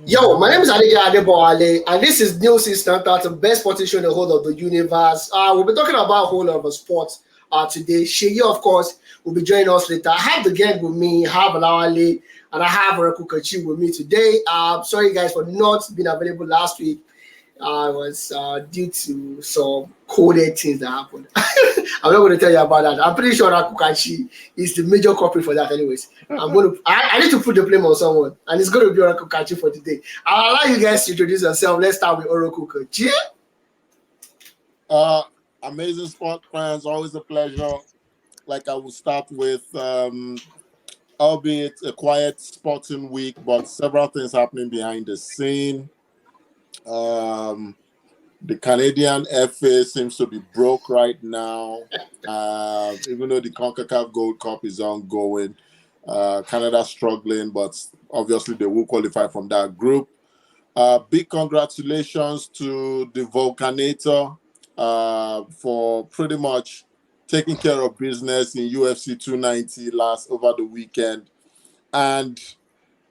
Yo, my name is Alige Adebowale, and this is New System, that's the best sporting show in the whole of the universe. We'll be talking about a whole lot of sports today. Sheyi, of course, will be joining us later. I have the gang with me, I have Alawale, and I have Reku Kachi with me today. Sorry, guys, for not being available last week. It was due to some coded things that happened. I'm not going to tell you about that. I'm pretty sure Rakukachi is the major culprit for that, anyways. I need to put the blame on someone, and it's going to be Rakukachi for today. I'll allow you guys to introduce yourself. Let's start with Orokukachi. Amazing sport fans, always a pleasure. Like I will start with, albeit a quiet sporting week, but several things happening behind the scene. The Canadian FA seems to be broke right now, even though the CONCACAF Gold Cup is ongoing. Canada struggling, but obviously they will qualify from that group. Big congratulations to the Volcanator for pretty much taking care of business in UFC 290 over the weekend. And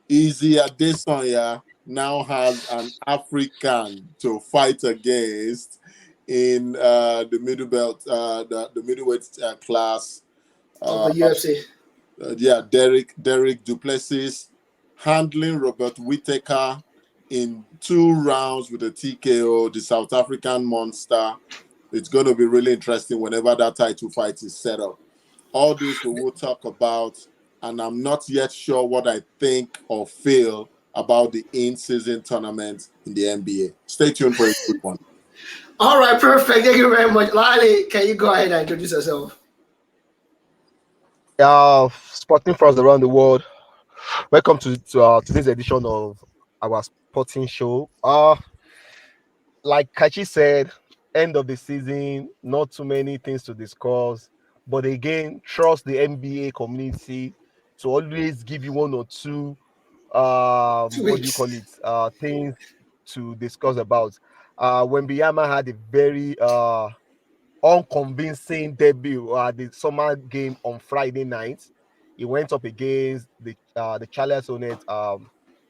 Easy Adesanya now has an African to fight against in the middle belt, the middleweight class of the UFC. Derek Duplessis handling Robert Whittaker in 2 rounds with a TKO, the South African monster. It's going to be really interesting whenever that title fight is set up. All this we will talk about, and I'm not yet sure what I think or feel about the in-season tournament in the NBA. Stay tuned for a quick one. All right, perfect. Thank you very much. Lali, can you go ahead and introduce yourself? Sporting fans around the world, welcome to today's edition of our sporting show. Like Kachi said, end of the season, not too many things to discuss, but again, trust the NBA community to always give you one or two things to discuss about. Wembanyama had a very unconvincing debut at the summer game on Friday night. He went up against the Charlotte Hornets, the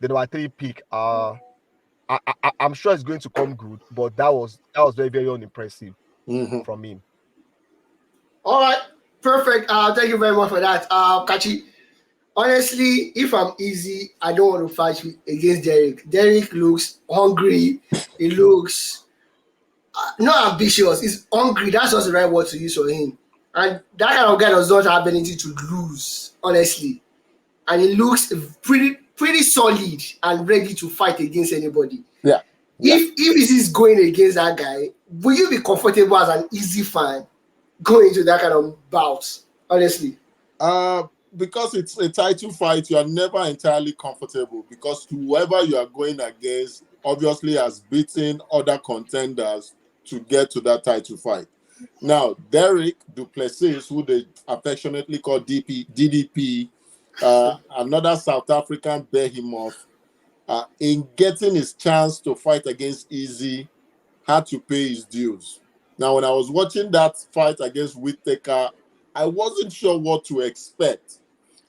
number 3 pick. I'm sure it's going to come good, but that was very, very unimpressive from him. All right, perfect. Thank you very much for that, Kachi. Honestly, if I'm easy, I don't want to fight against Derek. Derek looks hungry. He looks not ambitious. He's hungry. That's just the right word to use for him. And that kind of guy does not have anything to lose, honestly. And he looks pretty solid and ready to fight against anybody. Yeah. If this is going against that guy, will you be comfortable as an easy fan going into that kind of bout? Honestly. Because it's a title fight, you are never entirely comfortable because whoever you are going against obviously has beaten other contenders to get to that title fight. Now, Derek Duplessis, who they affectionately call DDP, another South African behemoth, in getting his chance to fight against Easy, had to pay his dues. Now, when I was watching that fight against Whittaker, I wasn't sure what to expect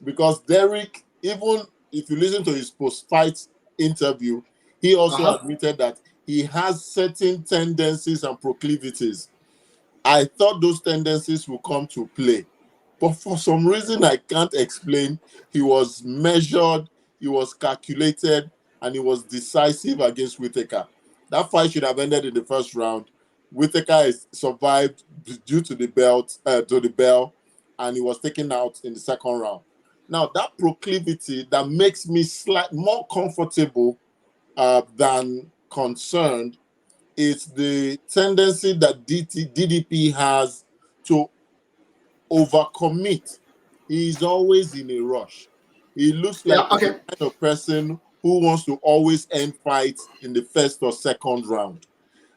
because Derek, even if you listen to his post-fight interview, he also admitted that he has certain tendencies and proclivities. I thought those tendencies would come to play, but for some reason I can't explain, he was measured, he was calculated, and he was decisive against Whittaker. That fight should have ended in the first round. Whittaker survived due to the bell, and he was taken out in the second round. Now, that proclivity that makes me slightly more comfortable than concerned is the tendency that DDP has to overcommit. He is always in a rush. He looks like the kind of person who wants to always end fights in the first or second round.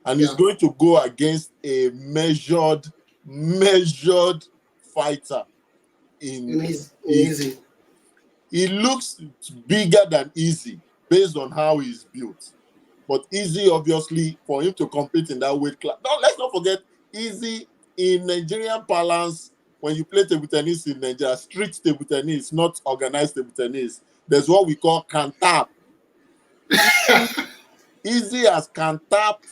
And he's going to go against a measured fighter. Easy. He looks bigger than Easy based on how he's built. But Easy, obviously, for him to compete in that weight class. Now, let's not forget, Easy in Nigerian parlance, when you play table tennis in Nigeria, street table tennis, not organized table tennis, there's what we call cantab. Easy as can tap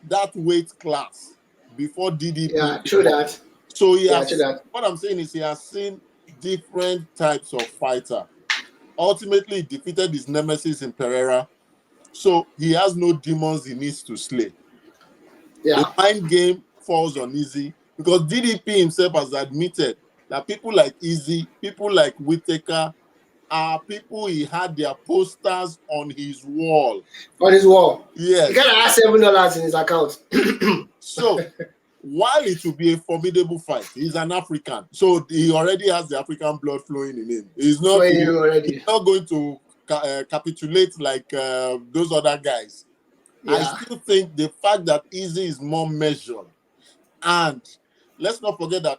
that weight class before DDP. Yeah, true that. So he Yeah, true has, that. what I'm saying is he has seen different types of fighter. Ultimately, he defeated his nemesis in Pereira. So he has no demons he needs to slay. The Yeah. mind game falls on Easy because DDP himself has admitted that people like Easy, people like Whitaker, are people he had their posters on his wall. On his wall. Yes. He kind of has $7 in his account. So while it will be a formidable fight, he's an African, so he already has the African blood flowing in him. He's not going to capitulate like those other guys. Yeah. I still think the fact that Easy is more measured, and let's not forget that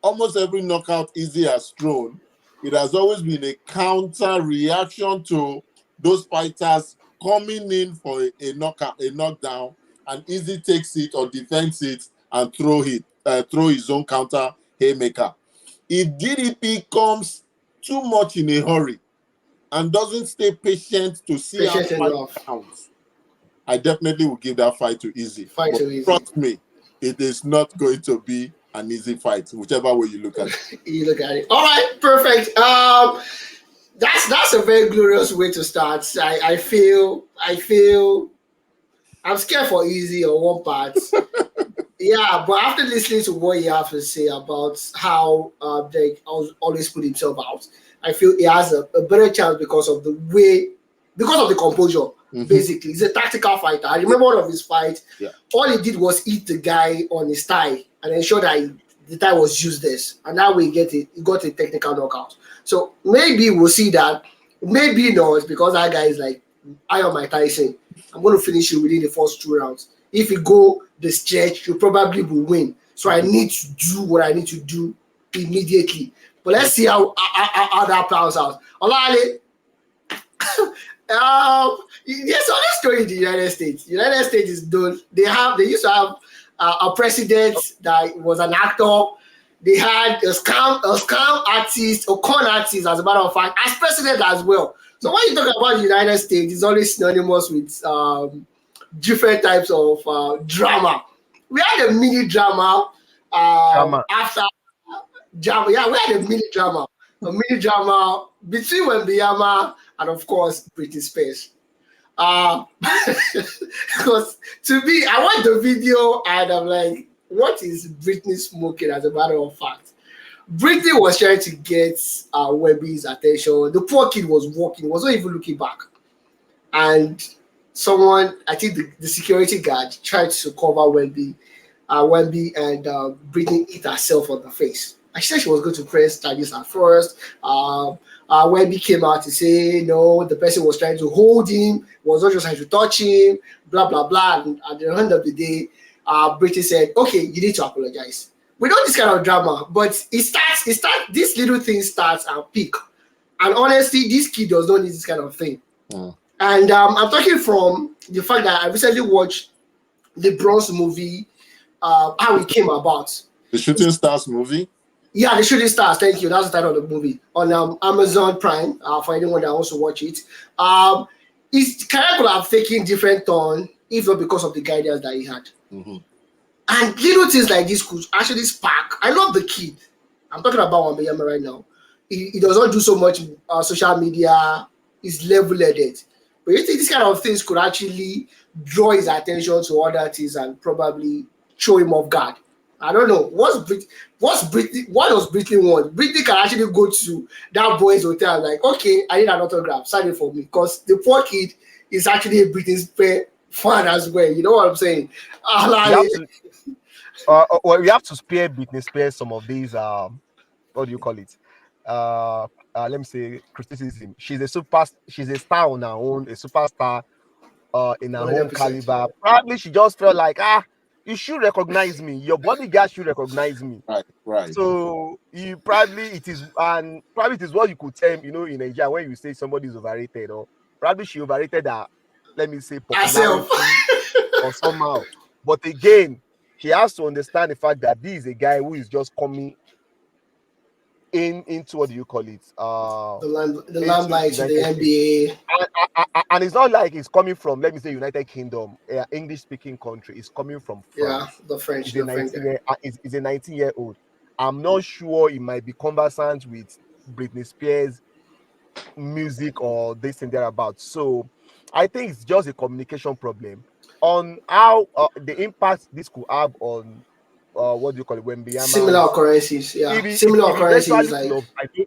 almost every knockout Easy has thrown, it has always been a counter reaction to those fighters coming in for a knockdown, and Easy takes it or defends it and throw his own counter haymaker. If DDP comes too much in a hurry and doesn't stay patient to see how fight counts, I definitely will give that fight to Easy. Trust me, it is not going to be an easy fight, whichever way you look at it. You look at it. All right, perfect. That's a very glorious way to start. I feel I'm scared for Easy on one part. Yeah, but after listening to what you have to say about how Drake always put himself out, I feel he has a better chance because of the composure. Mm-hmm. Basically, he's a tactical fighter. I remember one of his fights. Yeah. All he did was hit the guy on his thigh and ensure that the thigh was useless, and that way he got a technical knockout. So maybe we'll see that. Maybe not, because that guy is like, I am Mike Tyson. I'm going to finish you within the first 2 rounds. If you go the stretch, you probably will win. So I need to do what I need to do immediately. But let's see how that plans out. Olale, there's another story in the United States. The United States is done. They used to have a president that was an actor. They had a scam artist, or con artist, as a matter of fact, as president as well. So when you talk about the United States, it's always synonymous with different types of drama. We had a mini drama after drama. Yeah, we had a mini drama between Wembanyama and, of course, Britney Spears. Because to me, I watched the video and I'm like, what is Britney smoking, as a matter of fact? Britney was trying to get Webby's attention. The poor kid was walking, was not even looking back. And someone, I think the security guard, tried to cover Wemby and Britney hit herself on the face. And she said she was going to press charges at first. Wemby came out to say, no, the person was trying to hold him, was not just trying to touch him, blah, blah, blah. And at the end of the day, Britney said, okay, you need to apologize. We know this kind of drama, but this little thing starts and peak. And honestly, this kid does not need this kind of thing. Mm. And I'm talking from the fact that I recently watched the Bronze movie, how it came about. The Shooting Stars movie? Yeah, The Shooting Stars, thank you. That's the title of the movie on Amazon Prime, for anyone that wants to watch it. His career could have taken different turn if not because of the guidance that he had. Mm-hmm. And little things like this could actually spark. I love the kid. I'm talking about Wembanyama right now. He does not do so much social media. He's level-headed. But you think this kind of things could actually draw his attention to other things and probably show him off guard? I don't know. What does Britney want? Britney can actually go to that boy's hotel like, okay, I need an autograph. Sign it for me. Because the poor kid is actually a Britney Spears fan as well. You know what I'm saying? We have to spare Britney Spears some of these, what do you call it? Let me say criticism. She's a star on her own, a superstar in her 100%. Own caliber. Probably she just felt like, you should recognize me. Your bodyguard should recognize me. Right. So it is what you could tell, in Nigeria when you say somebody is overrated, or probably she overrated her, let me say, popularity or somehow. But again, she has to understand the fact that this is a guy who is just coming into what do you call it? The limelight to the NBA. and it's not like it's coming from, let me say, United Kingdom, English speaking country. It's coming from Yeah, France. the French, He's a the French 19 guy. year is a 19-year-old. I'm not sure he might be conversant with Britney Spears music or this and thereabouts. So I think it's just a communication problem on how the impact this could have on what do you call it, when Similar Biyama's, occurrences, yeah. if Similar he occurrences, eventually like flops,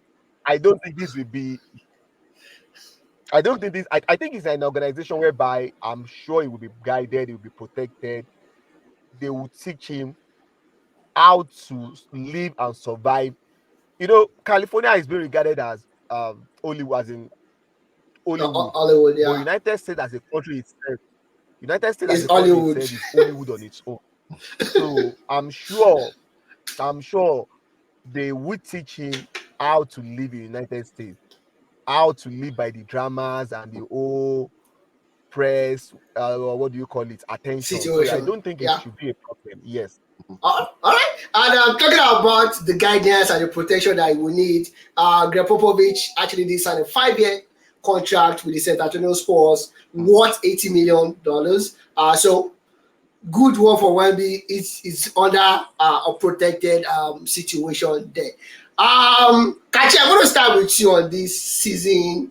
I don't think this will be. I don't think this. I think it's an organization whereby I'm sure he will be guided, he will be protected. They will teach him how to live and survive. You know, California is being regarded as Hollywood, as in Hollywood, Hollywood, but yeah. United States as It's a country Hollywood. itself is Hollywood on its own. So I'm sure they would teach him how to live in United States, how to live by the dramas and the whole press, what do you call it, attention. So I Situation, don't think it yeah. should be a problem. Yes. All right. And talking about the guidance and the protection that you will need, Greg Popovich actually did sign a 5-year contract with the San Antonio Spurs worth $80 million. So good one for Wemby. It's under a protected situation there. Kachi, I'm going to start with you on this season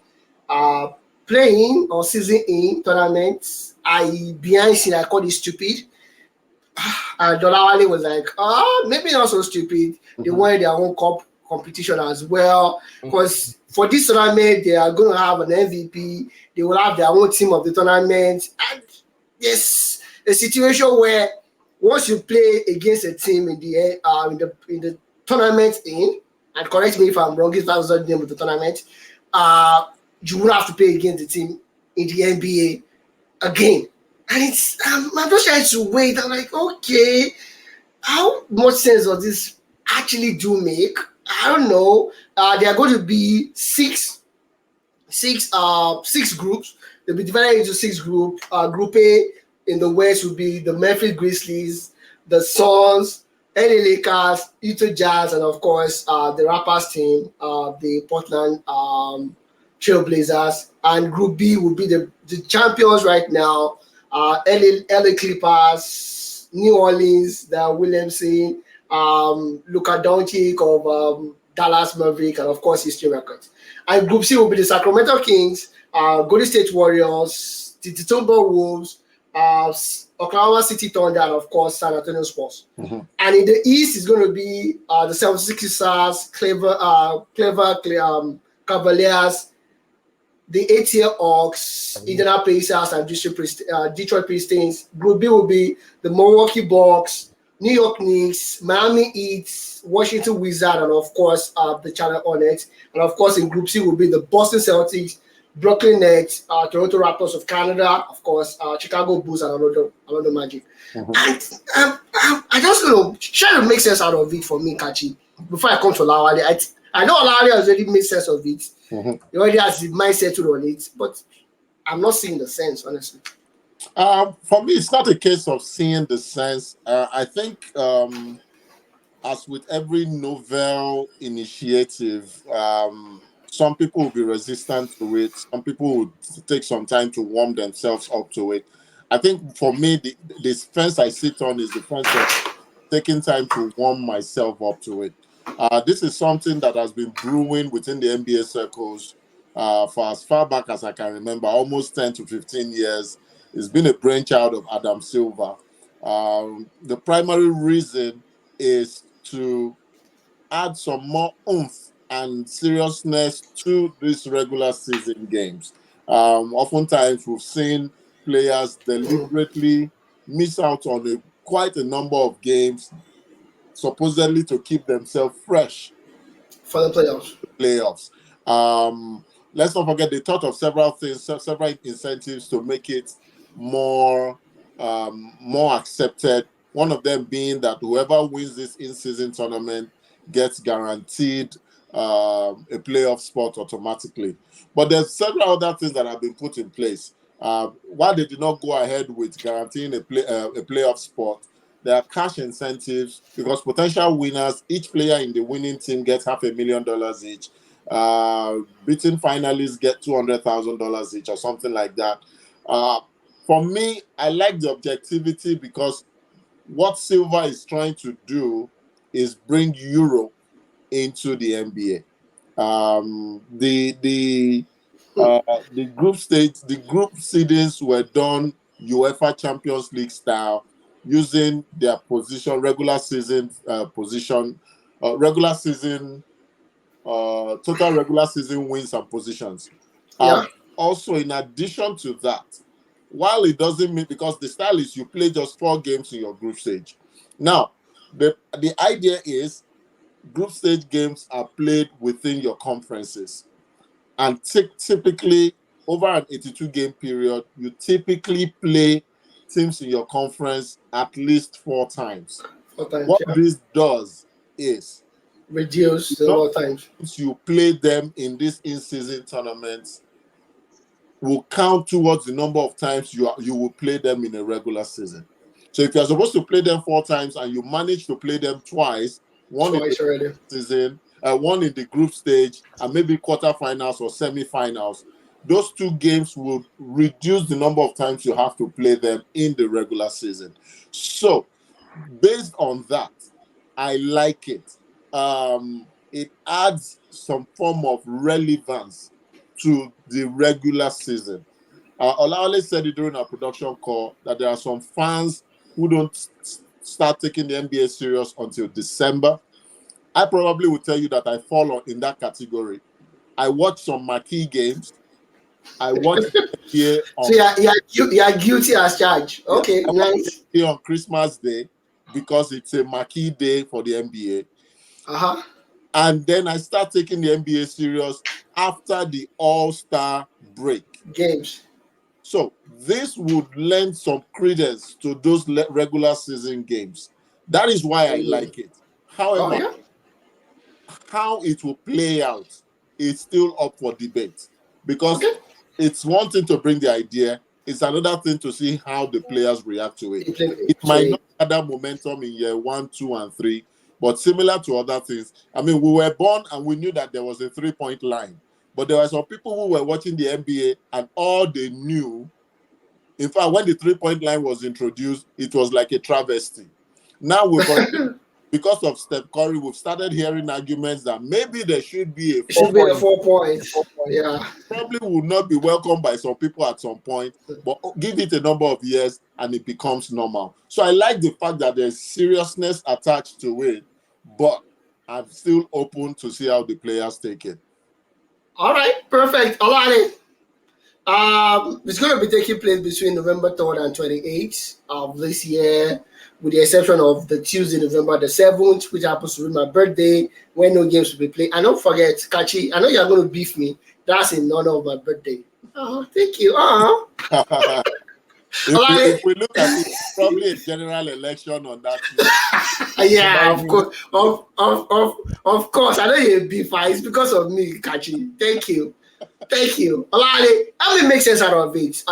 uh, playing or season in tournaments. Behind scene, I call it stupid. And Dolawale was like, maybe not so stupid. They wanted their own cup competition as well. Because for this tournament, they are going to have an MVP. They will have their own team of the tournament. And yes, a situation where once you play against a team in the tournament and correct me if I'm wrong, if that was not the name of the tournament, you will have to play against the team in the NBA again. And I'm just trying to wait. I'm like, okay, how much sense does this actually do make? I don't know. There are going to be six groups. They'll be divided into six groups. Group A in the West will be the Memphis Grizzlies, the Suns, LA Lakers, Utah Jazz, and of course the Raptors team, the Portland Trailblazers. And Group B will be the champions right now, LA Clippers, New Orleans, the Williamson, Luka Doncic of Dallas Maverick, and of course Houston Rockets. And Group C will be the Sacramento Kings, Golden State Warriors, the Timberwolves, Oklahoma City Thunder, and of course San Antonio Spurs. And in the East is going to be the 76ers, Cavaliers, the ATL Hawks, Indiana Pacers, and Detroit Pistons. Group B will be the Milwaukee Bucks, New York Knicks, Miami Heat, Washington Wizards, and of course the Charlotte Hornets. And of course in Group C will be the Boston Celtics, Brooklyn Nets, Toronto Raptors of Canada, of course Chicago Bulls, and Orlando Magic. And I just try to make sense out of it for me, Kachi. Before I come to Lawale, I know Lawale has already made sense of it. He already has his mindset on it, but I'm not seeing the sense, honestly. For me, it's not a case of seeing the sense. I think, as with every novel initiative, some people will be resistant to it. Some people would take some time to warm themselves up to it. I think for me, the fence I sit on is the fence of taking time to warm myself up to it. This is something that has been brewing within the NBA circles for as far back as I can remember, almost 10 to 15 years. It's been a brainchild of Adam Silver. The primary reason is to add some more oomph and seriousness to these regular season games. Oftentimes, we've seen players deliberately miss out on quite a number of games, supposedly to keep themselves fresh For the playoffs. Let's not forget they thought of several things, several incentives to make it more more accepted. One of them being that whoever wins this in-season tournament gets guaranteed a playoff spot automatically. But there's several other things that have been put in place. Why they did not go ahead with guaranteeing a playoff spot, there are cash incentives because potential winners, each player in the winning team gets $500,000 each. Beating finalists get $200,000 each or something like that. For me, I like the objectivity because what Silver is trying to do is bring Europe into the NBA. The group seedings were done UEFA Champions League style, using their position, regular season, total regular season wins and positions. Yeah. Also, in addition to that, while it doesn't mean, because the style is you play just 4 games in your group stage. Now, the idea is group stage games are played within your conferences. And typically, over an 82-game period, you typically play teams in your conference at least 4 times. 4 times, What yeah. this does is Reduce the the number number of times. of times you play them in these in-season tournaments will count towards the number of times you will play them in a regular season. So if you're supposed to play them 4 times and you manage to play them twice, one in the Twice already. season, one in the group stage, and maybe quarterfinals or semifinals, those 2 games will reduce the number of times you have to play them in the regular season. So based on that, I like it. It adds some form of relevance to the regular season. Olawale said it during our production call that there are some fans who don't start taking the NBA serious until December. I probably would tell you that I fall in that category. I watch some marquee games. I watch NBA So on, you are guilty as charged. yeah, Okay, I watch nice. NBA on Christmas Day because it's a marquee day for the NBA. Uh-huh. And then I start taking the NBA serious after the All-Star break. Games. So this would lend some credence to those regular season games. That is why I like it. Oh However, yeah. how it will play out is still up for debate, because Okay. it's one thing to bring the idea, it's another thing to see how the players react to it. It So might not gather momentum in year 1, 2, and 3, but similar to other things. I mean, we were born and we knew that there was a 3-point line, but there were some people who were watching the NBA and all they knew, in fact, when the 3-point line was introduced, it was like a travesty. Now because of Steph Curry, we've started hearing arguments that maybe there should be a it four should be a point. 4 points. Yeah. Probably will not be welcomed by some people at some point, but give it a number of years and it becomes normal. So I like the fact that there's seriousness attached to it, but I'm still open to see how the players take it. All right. Perfect. Alrighty. It's going to be taking place between November 3rd and 28th of this year, with the exception of the Tuesday, November the 7th, which happens to be my birthday, when no games will be played. And don't forget, Kachi, I know you're going to beef me. That's in honor of my birthday. Oh, thank you. If we look at it, probably a general election on that too. Yeah, of course. Of course. I know you're a beefer. It's because of me, Kachi. Thank you. Thank you. Alani, how it makes sense out of it?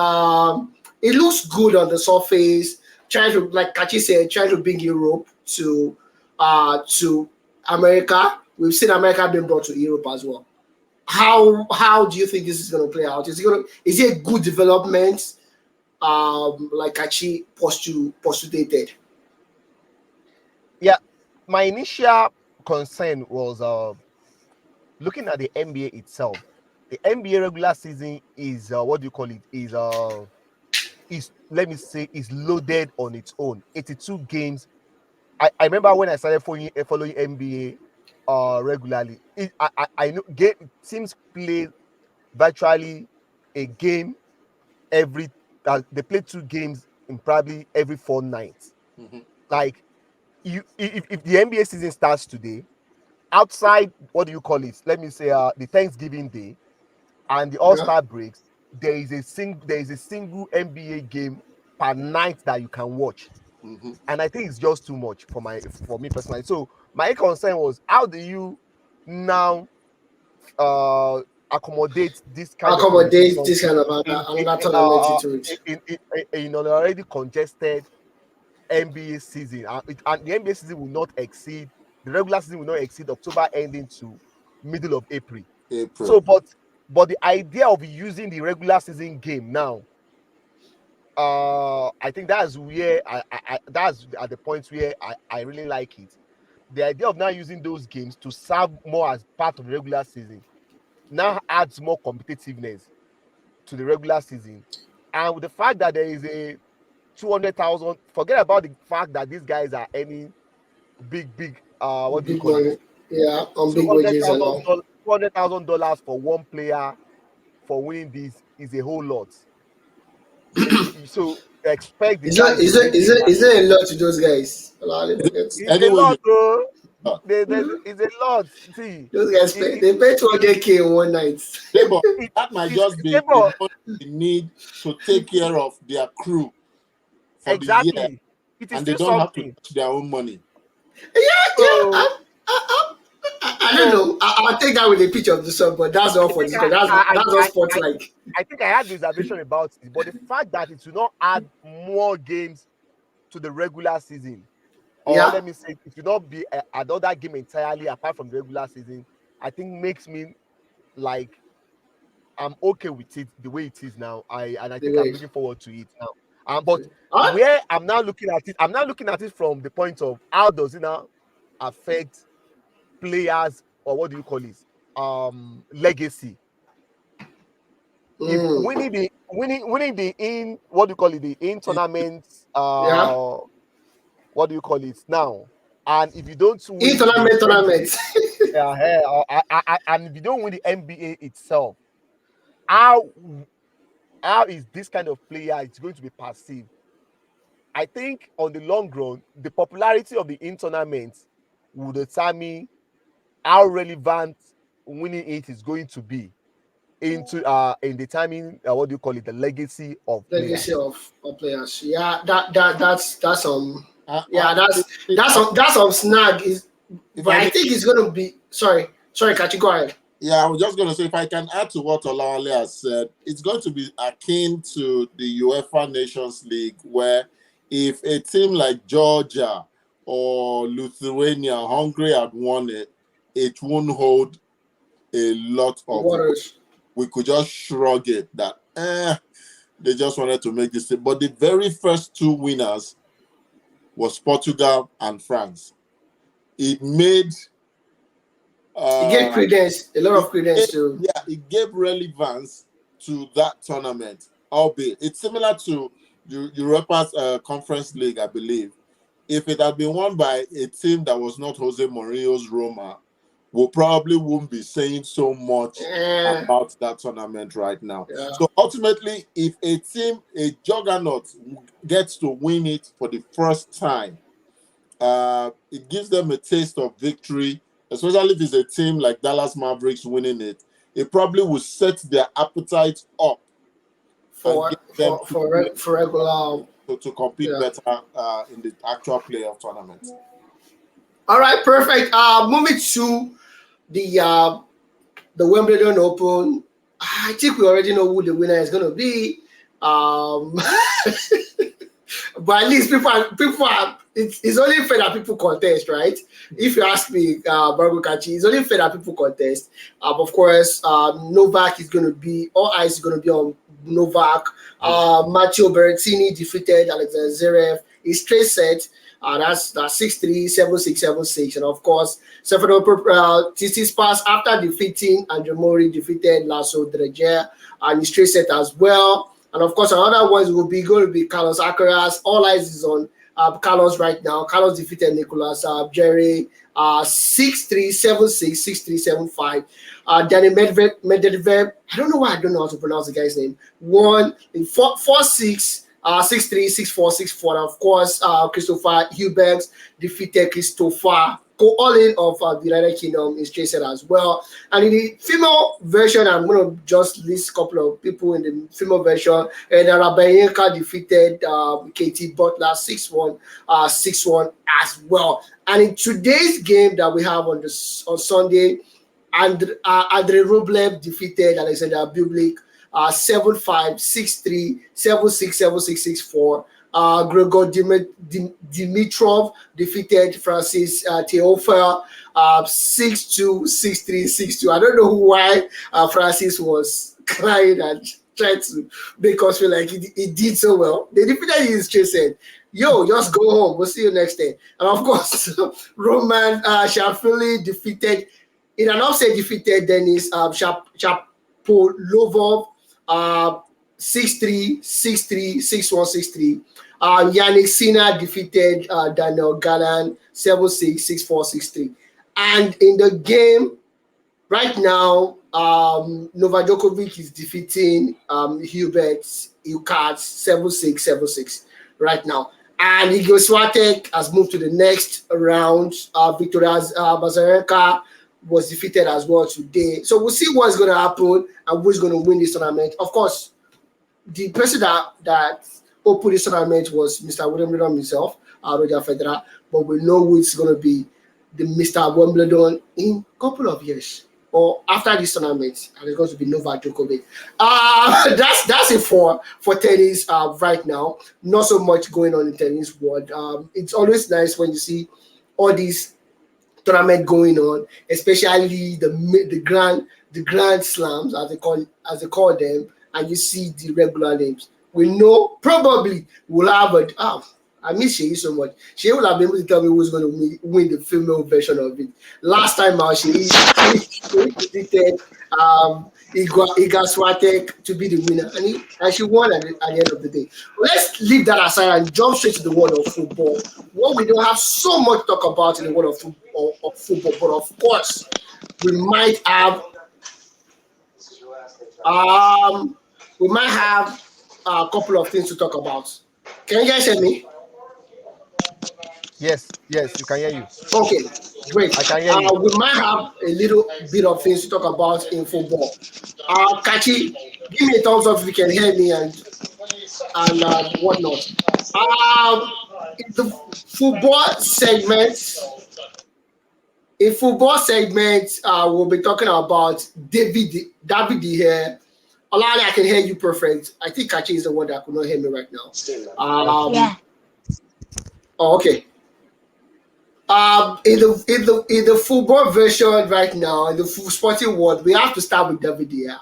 It looks good on the surface. Trying to, like Kachi said, trying to bring Europe to America. We've seen America being brought to Europe as well. How do you think this is going to play out? Is it a good development? Like Kachi postulated. Yeah, my initial concern was looking at the NBA itself. The NBA regular season is what do you call it? Is let me say is loaded on its own. 82 games. I remember when I started following NBA regularly. I know teams play virtually a game every. They play 2 games in probably every 4 nights. Mm-hmm. Like if the NBA season starts today, outside what do you call it? Let me say the Thanksgiving Day and the Yeah. All-Star breaks, there is a single NBA game per night that you can watch. Mm-hmm. And I think it's just too much for me personally. So my concern was, how do you now uh accommodate this kind of Accommodate limitation this kind of another tournament into it. in an already congested NBA season, and the NBA season will not exceed the regular season will not exceed October ending to middle of April. April. So, but the idea of using the regular season game now, I think that's where that's at the point where I really like it. The idea of now using those games to serve more as part of the regular season now adds more competitiveness to the regular season. And with the fact that there is a 200,000, forget about the fact that these guys are earning big, what do you Big call it? money. Yeah, on Two big hundred wages and thousand all. dollars, $200,000 for one player for winning this is a whole lot. So expect the Is it guys is to it make is it it is happen. it a lot to those guys? Allow them forget. It's a Anyway, lot, though. uh, It's a lot. See, Those guys it, pay it, they pay 200K in one night. Labour, it, that might it's just be the Favour. money they need to take care of their crew for the year, Exactly. It is and they still don't have to something. touch their own money. Yeah, So, I don't so know. I'll take that with a pitch of the sun, but that's all I for think this. Because that's all sports like. I think I had reservation about it, but the fact that it will not add more games to the regular season, or Yeah, let me say, it will not be another game entirely apart from the regular season, I think makes me like I'm okay with it the way it is now. I the think I'm way. looking forward to it now. But Alright. where I'm now looking at it from the point of how does it now affect players, or what do you call it? Legacy. If Mm, winning the in what do you call it, the in tournament, yeah. what do you call it now? And if you don't In win the tournament. NBA, and if you don't win the NBA itself, how how is this kind of player it's going to be perceived? I think on the long run, the popularity of the in tournament will determine how relevant winning it is going to be into in determining what do you call it, the legacy of Legacy players. of players. Yeah, that's Uh, yeah, that's snag is, if but I I may, think it's gonna be sorry, Kachi, go ahead. yeah, I was just going to say, if I can add to what Olawale has said, it's going to be akin to the UEFA Nations League, where if a team like Georgia or Lithuania, Hungary had won it, it won't hold a lot The of weight. Waters. We could just shrug it that they just wanted to make this thing. But the very first two winners was Portugal and France. It made It gave uh, credence, a lot it of credence to yeah, it gave relevance to that tournament. Albeit it's similar to Europa's Conference League, I believe. If it had been won by a team that was not Jose Mourinho's Roma, we probably wouldn't be saying so much eh, about that tournament right now. yeah, So ultimately, if a team, a juggernaut, gets to win it for the first time, it gives them a taste of victory, especially if it's a team like Dallas Mavericks winning it. It probably will set their appetite up and for get them to play, for regular. to compete Yeah. better in the actual playoff tournament. All right, perfect. Moving to the Wimbledon Open. I think we already know who the winner is going to be. Um, but at least people are. It's only fair that people contest, right? If you ask me, Bargo Kachi, it's only fair that people contest. Of course, Novak is going to be, all eyes is going to be on Novak. Matteo Berrettini defeated Alexander Zverev. It's straight set. That's 6-3, 7-6, 7-6. And of course, Stefano Tsitsipas, after defeating Andre Mori, defeated Lasso Dreger and straight set as well. And of course, another one will be going to be Carlos Alcaraz. All eyes is on Carlos right now. Carlos defeated Nicolas Jerry 6-3, 7-6, 6-3, 7-5. Danny Medvedev, I don't know why I don't know how to pronounce the guy's name, won in 4-6. 6-3, 6-4, 6-4. And of course, Christopher Huberts defeated Christopher All-in of the United Kingdom in straight set as well. And in the female version, I'm going to just list a couple of people in the female version. And Rabayenka defeated Katie Butler 6-1, 6-1 as well. And in today's game that we have on Sunday, Andrei Rublev defeated Alexander Bublik 7-5, 6-3, 7-6, 7-6, 6-4. Gregor Dimitrov defeated Francis Teofel 6-2, 6-3, 6-2. I don't know why Francis was crying and trying to make us feel like he did so well. They defeated his chase said, yo, just go home. We'll see you next day. And of course, Roman Shafili defeated, in an upset, defeated Denis Shapovalov 6-3, 6-3, 6-1, 6-3. Yannick Sinner defeated Daniel Gallan 7-6, 6-4, 6-3. And in the game right now, Novak Djokovic is defeating Hubert Hurkacz 7-6, 7-6 right now. And Igor Swiatek has moved to the next round. Victoria Azarenka was defeated as well today. So we'll see what's going to happen and who's going to win this tournament. Of course, the person that opened this tournament was Mr. Wimbledon himself, Roger Federer. But we know who it's going to be, the Mr. Wimbledon in a couple of years. Or after this tournament, and it's going to be Novak Djokovic. That's it for tennis right now. Not so much going on in tennis world. It's always nice when you see all these tournament going on, especially the grand slams as they call them, and you see the regular names. We know probably we'll have I miss Shei so much. She will have been able to tell me who's going to win the female version of it. Last time out, she predicted Iga Swiatek to be the winner, and she won at the end of the day. Let's leave that aside and jump straight to the world of football. What we don't have so much to talk about in the world of football, but of course, we might have a couple of things to talk about. Can you guys hear me? Yes, we can hear you. Okay, great. I can hear you. We might have a little bit of things to talk about in football. Kachi, give me a thumbs up if you can hear me and whatnot. In the football segment, we'll be talking about David here. Olani, I can hear you perfect. I think Kachi is the one that could not hear me right now. Yeah. Oh, okay. In the football version right now, in the sporting world, we have to start with David here.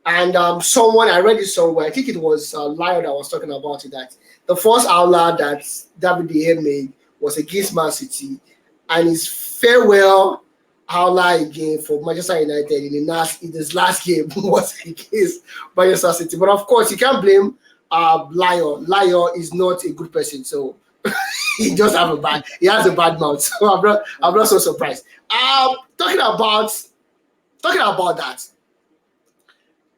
And someone, I read it somewhere, I think it was Lyon that was talking about it, that the first outlet that David De Gea made was against Man City, and his farewell outlet again for Manchester United in his last game was against Manchester City. But of course, you can't blame Lyon. Lyon is not a good person, so he has a bad mouth. So I'm not so surprised. Talking about that.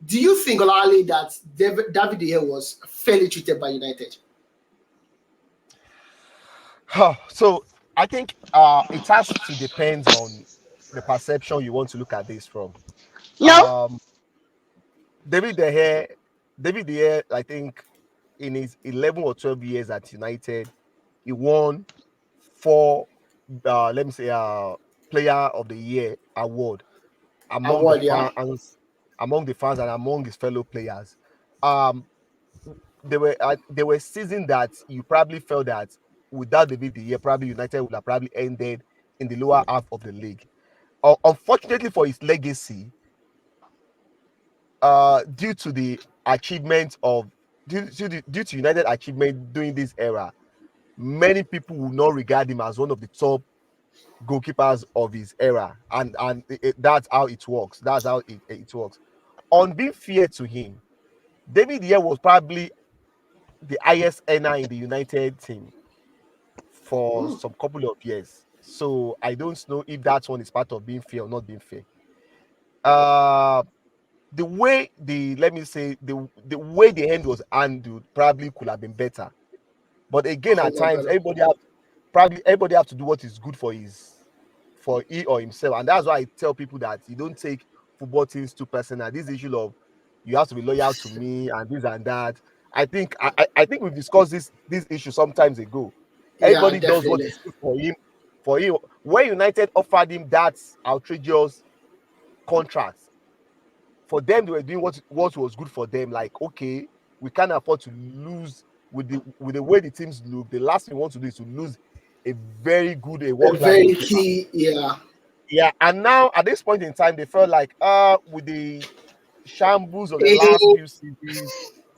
Do you think, Olali, that David De Gea was fairly treated by United? So I think it has to depend on the perception you want to look at this from. No. David De Gea, I think in his 11 or 12 years at United, he won 4, let me say, Player of the Year award among the fans and among his fellow players. There were seasons that you probably felt that without David De Gea, probably United would have probably ended in the lower half of the league. Unfortunately for his legacy, due to the achievement of due to United achievement during this era, many people will not regard him as one of the top goalkeepers of his era, and that's how it works. That's how it works. On being fair to him, David De Gea was probably the highest earner in the United team for some couple of years. So I don't know if that one is part of being fair or not being fair. The way the way the end was handled probably could have been better. But again, at times everybody have to do what is good for he or himself. And that's why I tell people that you don't take football things too personal. This issue of you have to be loyal to me and this and that. I think we've discussed this issue sometimes ago. Everybody does what is good for him. When United offered him that outrageous contract, for them they were doing what was good for them. Like, okay, we can't afford to lose with the way the teams look, the last thing we want to do is to lose a very good, a A world-class very goalkeeper. key, yeah. Yeah, and now at this point in time, they felt like with the shambles of the last Eh, few seasons,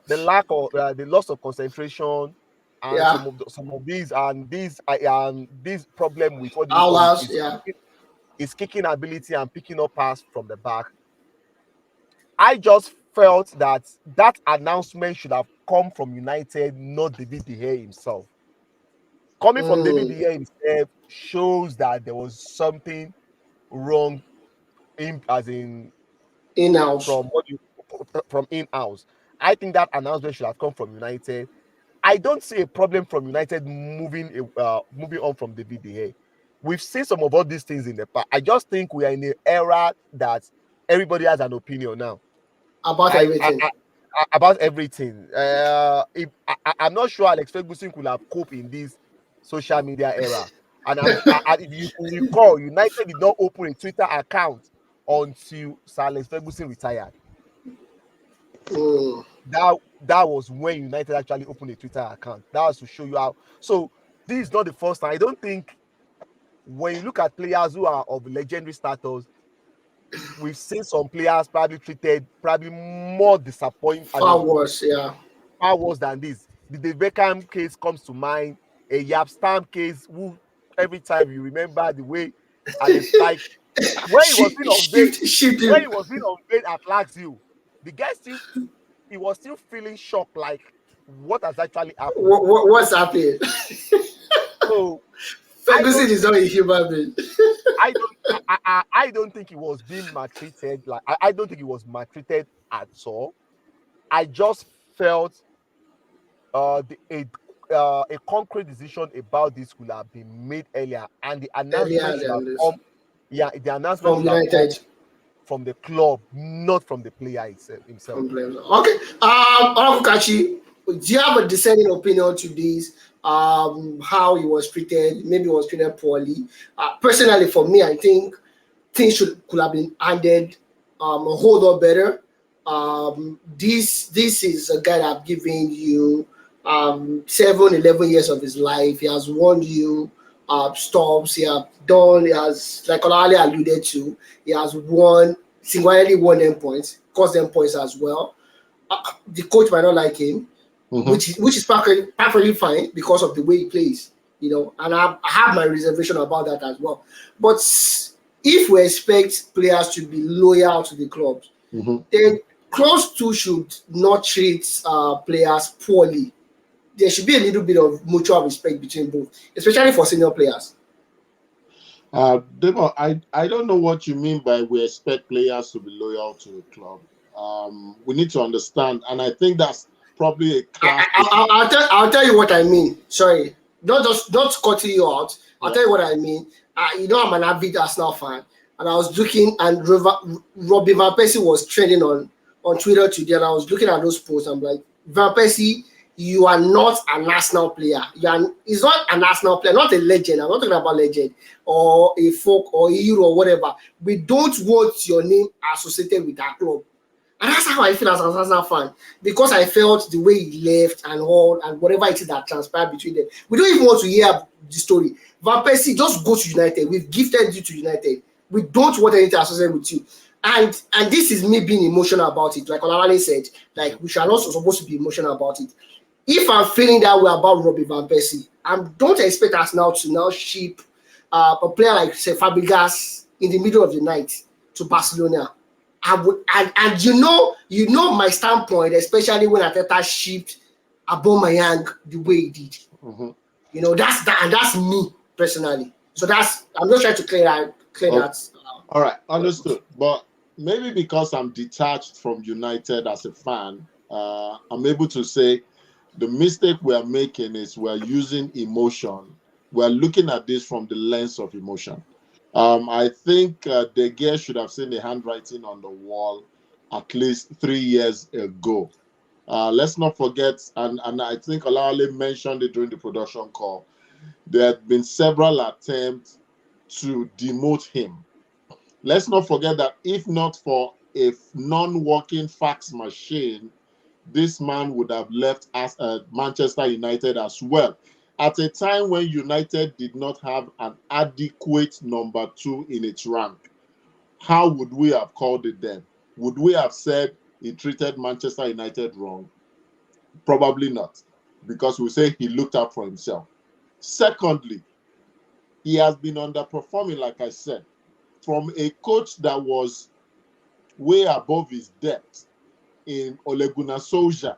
the lack of the loss of concentration, and yeah. some of these and this problem with what do you call it Ours, yeah. is kicking ability and picking up pass from the back. I just felt that that announcement should have come from United, not David De Gea himself. Coming from David De Mm, Gea himself shows that there was something wrong in as in in-house. from what you from in-house. I think that announcement should have come from United. I don't see a problem from United moving on from David De Gea. We've seen some of all these things in the past. I just think we are in an era that everybody has an opinion now. About everything. About everything. If I'm not sure Alex Ferguson could have coped in this social media era. And if you recall, United did not open a Twitter account until Sir Alex Ferguson retired. Mm. That was when United actually opened a Twitter account. That was to show you how. So this is not the first time. I don't think when you look at players who are of legendary status, we've seen some players probably treated probably more disappointing, as Far in worse, yeah. far worse than this. The Beckham case comes to mind, a Yap Stam case, who every time you remember the way and it's like when he was being unveiled, Shift when him. he was being unveiled at Lazio, the guy still he was still feeling shocked, like what has actually happened. What's happening? So I Ferguson don't is think not a human being. I don't think he was being maltreated. Like I don't think he was maltreated at all. I just felt a concrete decision about this could have been made earlier, and the announcement Earlier should have than this. come. Yeah, the announcement From should have come United. from the club, not from the player himself. From players. Okay. Olafukachi, do you have a dissenting opinion to this? How he was treated, maybe he was treated poorly. Personally, for me, I think things could have been handled a whole lot better. This is a guy that I've given you 11 years of his life. He has won you stops. He has, like Olale alluded to, he has singularly won them points, cost them points as well. The coach might not like him, Mhm. which is perfectly fine because of the way he plays, and I have my reservation about that as well. But if we expect players to be loyal to the clubs, Mhm. then clubs too should not treat players poorly. There should be a little bit of mutual respect between both, especially for senior players. Debo, I don't know what you mean by we expect players to be loyal to a club. We need to understand, and I think that's probably a class. I'll tell you what I mean. Sorry, not cutting you out. I'll Yeah. tell you what I mean. I'm an avid Arsenal fan, and I was looking, and Robbie Van Persie was trending on Twitter today, and I was looking at those posts. I'm like, Van Persie, you are not an Arsenal player. He's not an Arsenal player, not a legend. I'm not talking about legend or a folk or a hero or whatever. We don't want your name associated with our club. And that's how I feel as an Arsenal fan, because I felt the way he left and all, and whatever it is that transpired between them. We don't even want to hear the story. Van Persie, just go to United. We've gifted you to United. We don't want anything associated with you. And this is me being emotional about it. Like Olawale said, like we are also supposed to be emotional about it. If I'm feeling that way about Robbie Van Persie, I don't expect us now to ship a player like say Fabregas in the middle of the night to Barcelona. I would, and my standpoint, especially when Ateta shipped Aubameyang the way he did. Mhm. That's that, and that's me personally. So I'm just trying to clear Oh, that. all right, understood. But maybe because I'm detached from United as a fan, I'm able to say the mistake we're making is we're using emotion. We're looking at this from the lens of emotion. I think De Gea should have seen the handwriting on the wall at least 3 years ago. Let's not forget, and I think Olawale mentioned it during the production call, there had been several attempts to demote him. Let's not forget that if not for a non-working fax machine, this man would have left as Manchester United as well. At a time when United did not have an adequate number 2 in its rank, how would we have called it then? Would we have said he treated Manchester United wrong? Probably not, because we say he looked out for himself. Secondly, he has been underperforming, like I said, from a coach that was way above his depth in Ole Gunnar Solskjaer,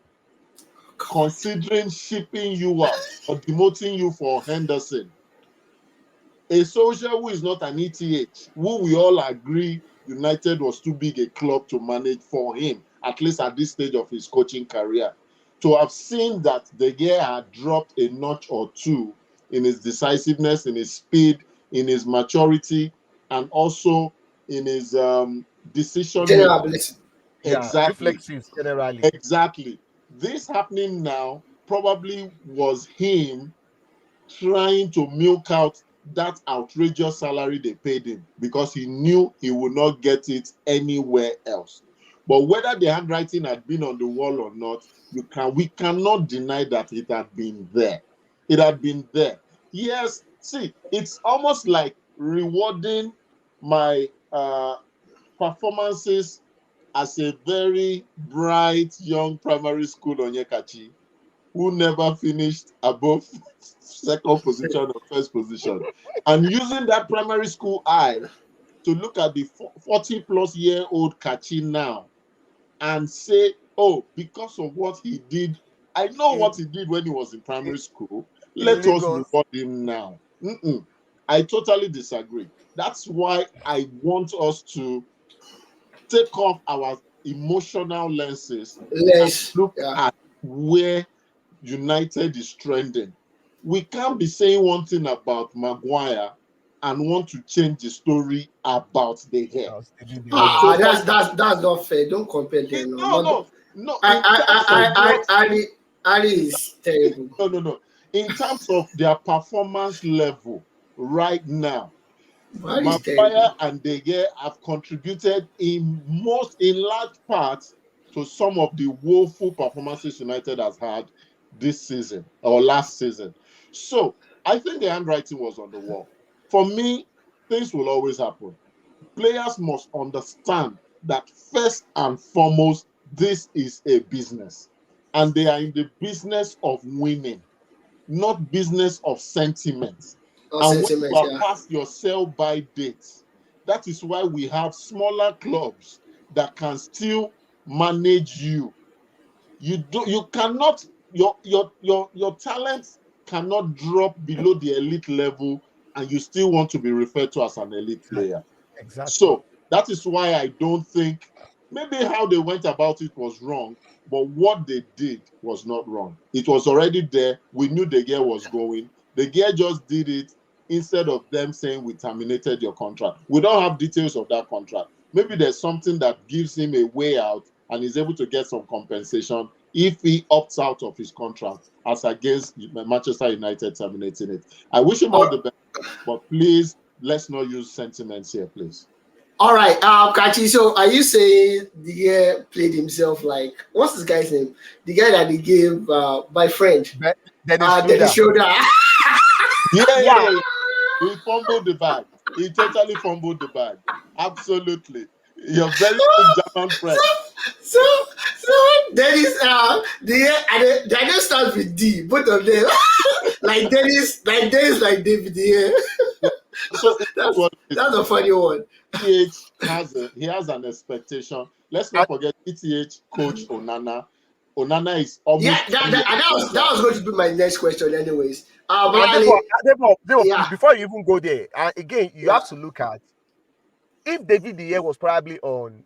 considering shipping you out or demoting you for Henderson. A Solskjaer who is not an ETH, who we all agree United was too big a club to manage for him, at least at this stage of his coaching career. To have seen that De Gea had dropped a notch or two in his decisiveness, in his speed, in his maturity, and also in his decision General making. ability. Exactly. Reflexes generally. Exactly. This happening now probably was him trying to milk out that outrageous salary they paid him because he knew he would not get it anywhere else. But whether the handwriting had been on the wall or not, we cannot deny that it had been there. It had been there. Yes, see, it's almost like rewarding my performances as a very bright young primary school Onyekachi who never finished above second position or first position. And using that primary school eye to look at the 40-plus-year-old Kachi now and say, oh, because of what he did, I know what he did when he was in primary school. Let us reward him now. I totally disagree. That's why I want us to take off our emotional lenses and look at where United is trending. We can't be saying one thing about Maguire and want to change the story about the hair. That's not fair. Don't compare them. No. Ali is terrible. No. In terms of their performance level right now, Maguire and De Gea have contributed in large part to some of the woeful performances United has had this season or last season. So I think the handwriting was on the wall. For me, things will always happen. Players must understand that first and foremost, this is a business. And they are in the business of winning, not business of sentiment. And when you are past your sell-by dates, that is why we have smaller clubs that can still manage you. You cannot, your talent cannot drop below the elite level and you still want to be referred to as an elite player. Exactly. So that is why I don't think maybe how they went about it was wrong, but what they did was not wrong. It was already there. We knew De Gea was going. De Gea just did it instead of them saying we terminated your contract. We don't have details of that contract. Maybe there's something that gives him a way out and is able to get some compensation if he opts out of his contract as against Manchester United terminating it. I wish him all the best, but please, let's not use sentiments here, please. All right, Kachi, so are you saying the guy played himself like, what's this guy's name? The guy that they gave my friend, Dennis Schroeder. Yeah. He fumbled the bag. He totally fumbled the bag. Absolutely. You're very good German friend. So Dennis, Daniel starts with D, both of them. like Dennis, like David, yeah. So that's a funny one. ETH has an expectation. Let's not forget ETH coach Onana. Onana is almost that was going to be my next question, anyways. Before you even go there, again, you have to look at if David De Gea was probably on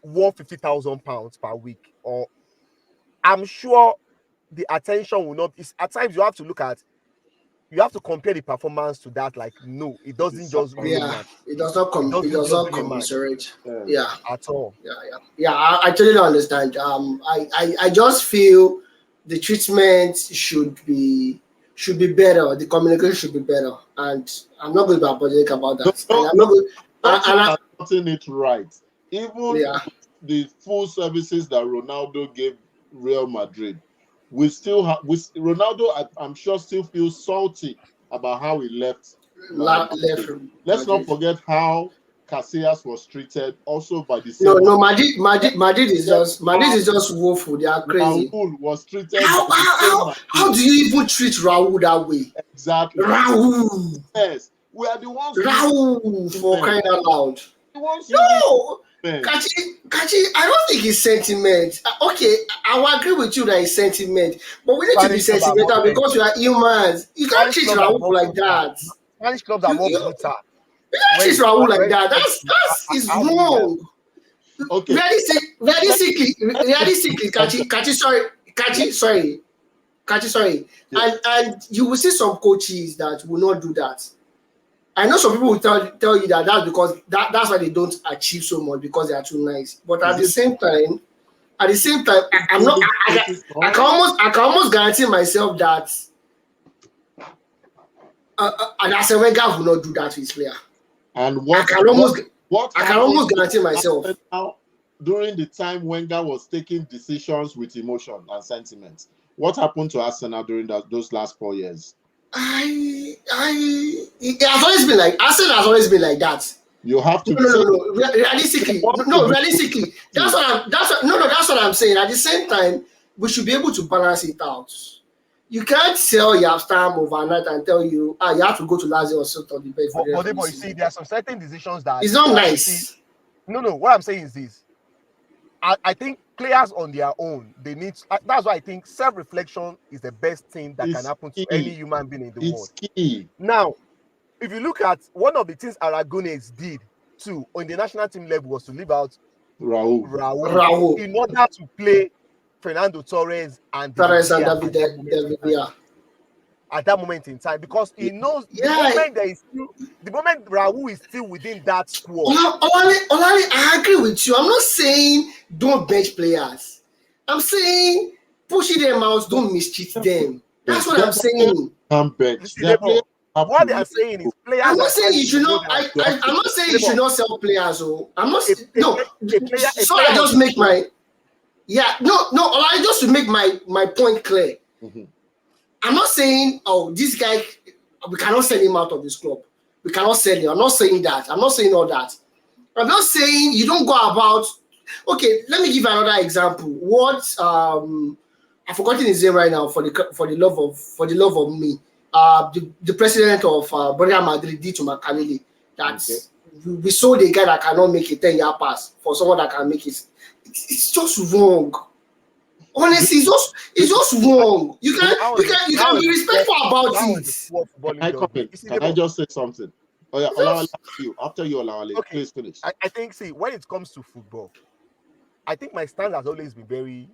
£150,000 per week, or I'm sure the attention will not. At times you have to look at. You have to compare the performance to that. Like, no, it doesn't just really match. It does not commiserate. At all. I totally understand. I just feel the treatment should be better. The communication should be better, and I'm not going to be apologetic about that. I'm not getting it right. Even the full services that Ronaldo gave Real Madrid. We still have Ronaldo. I'm sure still feels salty about how he left. Left. Let's not forget how Casillas was treated also by the No, same. no, Madrid is just woeful. They are crazy. Raul was treated how do you even treat Raul that way? Exactly. Raul. Yes, we are the ones. Raul, for crying out loud. No, Kachi, I don't think it's sentiment. Okay, I will agree with you that it's sentiment, but we need to be sentimental because we are humans. You can't treat Raul like that. Spanish clubs are more brutal. You can't treat Raul like that. That's is wrong. Okay. Realistically, Kachi, sorry. Yes. And you will see some coaches that will not do that. I know some people will tell you that that's because that's why they don't achieve so much because they are too nice. But at the same time, I'm not. I can almost guarantee myself that Arsene Wenger will not do that to his player. And I can almost guarantee myself. During the time Wenger was taking decisions with emotion and sentiment, what happened to Arsenal during those last 4 years? It has always been like Arsenal has always been like that. You have to realistically. That's what I'm saying. At the same time, we should be able to balance it out. You can't sell your time overnight and tell you you have to go to Lazio or sit on the bed for But you see, there are some certain decisions that it's not nice. No. What I'm saying is this. I think players on their own, they need. That's why I think self-reflection is the best thing that can happen to any human being in the world. Key. Now, if you look at one of the things Aragonés did too on the national team level was to leave out Raul in order to play Fernando Torres and David Villa at that moment in time, because he knows the moment Raul is still within that squad. Olali, I agree with you. I'm not saying don't bench players. I'm saying pushing them out, don't mistreat them. That's what I'm saying. What they are saying is players. I'm not saying you should not. I'm not saying you should not sell players. I'm not. I just make my. Olali, just to make my point clear. Mm-hmm. I'm not saying, this guy, we cannot sell him out of this club. We cannot sell him. I'm not saying that. I'm not saying all that. I'm not saying you don't go about. Okay, let me give another example. What I've forgotten his name right now for the love of me. The president of Real Madrid did to Makalele that we sold a guy that cannot make a 10-year pass for someone that can make it. It's just wrong. Honestly, it's just wrong. You can be respectful about it. Can I just say something? Oh yeah, after you, Olawale, okay. Please finish. I think, when it comes to football, I think my stand has always been very,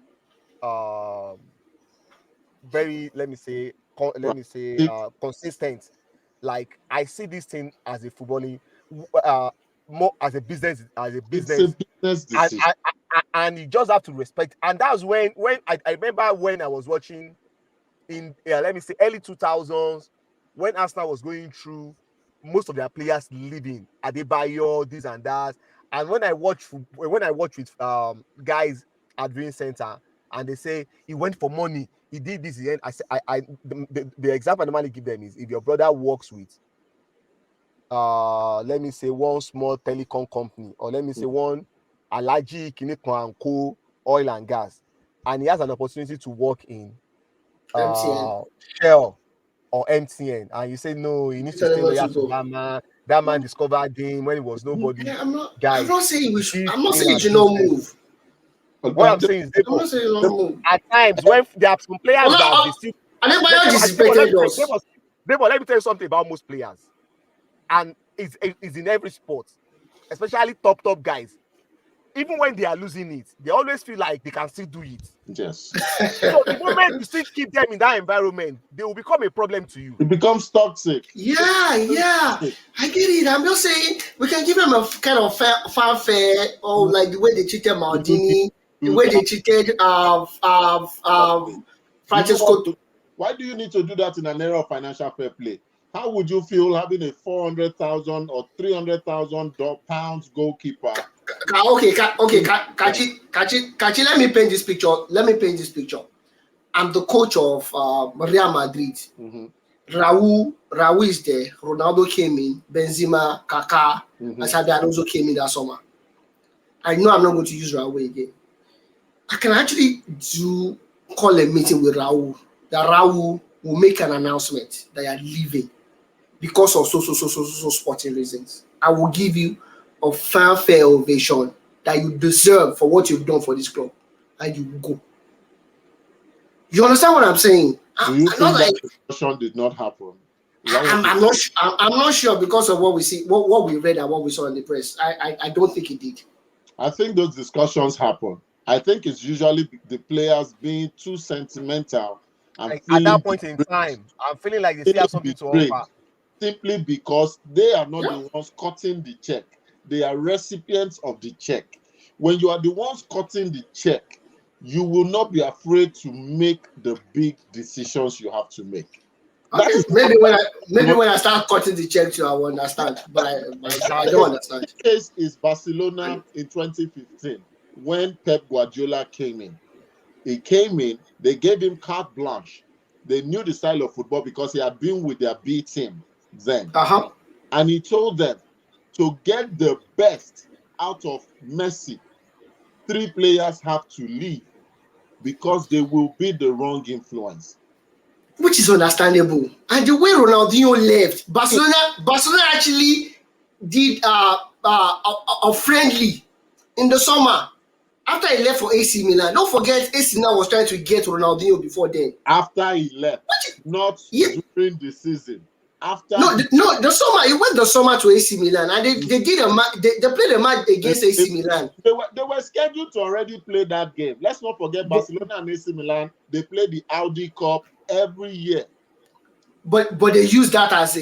let me say, consistent. Like, I see this thing as a footballing, more as a business, It's a business decision. And you just have to respect. And that's when I remember when I was watching in let me say early 2000s when Arsenal was going through most of their players leaving, Adebayo, this and that. And when I watch with guys at Viewing Center and they say he went for money, he did this, the example I normally give them is if your brother works with let me say one small telecom company, or let me say one Alaji Kineko and Co oil and gas, and he has an opportunity to work in Shell or MTN, and you say no, he needs to stay loyal to that man. That man discovered him when he was nobody. Yeah, I'm not saying you should not move. What I'm saying is at times when there are some players that they still. Let me tell you something about most players, and it's in every sport, especially top guys. Even when they are losing it, they always feel like they can still do it. Yes. So the moment you still keep them in that environment, they will become a problem to you. It becomes toxic. Yeah. I get it. I'm just saying we can give them a kind of fanfare, or like the way they treated Maldini, the way they treated Francesco. Why do you need to do that in an era of financial fair play? How would you feel having a 400,000 or 300,000 pounds goalkeeper Kachi, let me paint this picture. I'm the coach of Real Madrid. Mm-hmm. Raul is there. Ronaldo came in. Benzema, Kaká, Xabi Alonso came in that summer. I know I'm not going to use Raul again. I can actually call a meeting with Raul. That Raul will make an announcement that you are leaving because of so sporting reasons. I will give you a fanfare ovation that you deserve for what you've done for this club, and you go. You understand what I'm saying? Do you think that discussion did not happen? I'm not sure because of what we see, what we read and what we saw in the press. I don't think it did. I think those discussions happen. I think it's usually the players being too sentimental and like, at that point in time, I'm feeling like they still have something to offer. Simply because they are not the ones cutting the check. They are recipients of the check. When you are the ones cutting the check, you will not be afraid to make the big decisions you have to make. Okay. Maybe when I start cutting the check, I will understand. But I don't understand. The case is Barcelona in 2015 when Pep Guardiola came in. He came in, they gave him carte blanche. They knew the style of football because he had been with their B team then. And he told them to get the best out of Messi, 3 players have to leave because they will be the wrong influence. Which is understandable. And the way Ronaldinho left, Barcelona actually did a friendly in the summer. After he left for AC Milan, don't forget AC Milan was trying to get Ronaldinho before then. After he left, not during the season. The summer he went the summer to AC Milan and they did they played a match against AC Milan. They were scheduled to already play that game. Let's not forget Barcelona and AC Milan. They play the Audi Cup every year. But they use that as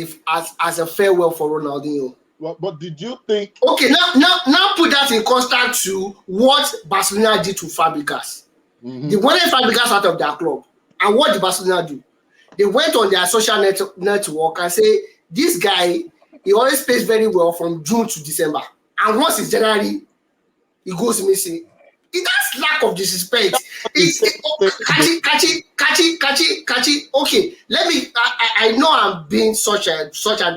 a farewell for Ronaldinho. But did you think? Okay, now put that in contrast to what Barcelona did to Fabregas. They wanted Fabregas out of their club, and what did Barcelona do? They went on their social network and say this guy he always plays very well from June to December, and once it's January, he goes missing. That's lack of disrespect. Kachi. Okay, let me. I know I'm being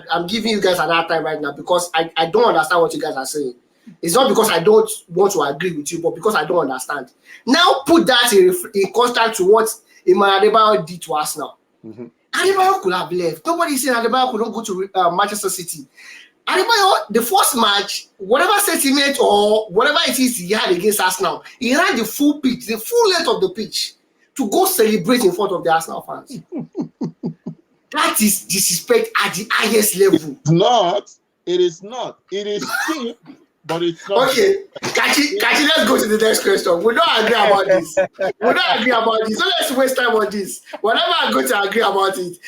I'm giving you guys an hard time right now because I don't understand what you guys are saying. It's not because I don't want to agree with you, but because I don't understand. Now put that in contrast to what Emmanuel Adebayo did to us now. Adebayo could have left. Nobody said Adebayo could not go to Manchester City. Adebayo, the first match, whatever sentiment or whatever it is he had against Arsenal, he ran the full pitch, the full length of the pitch to go celebrate in front of the Arsenal fans. That is disrespect at the highest level. It is not. It is cheap, but it's not. Okay, Kachi, let's go to the next question. We don't agree about this. So let's waste time on this. Whatever I'm going to agree about it.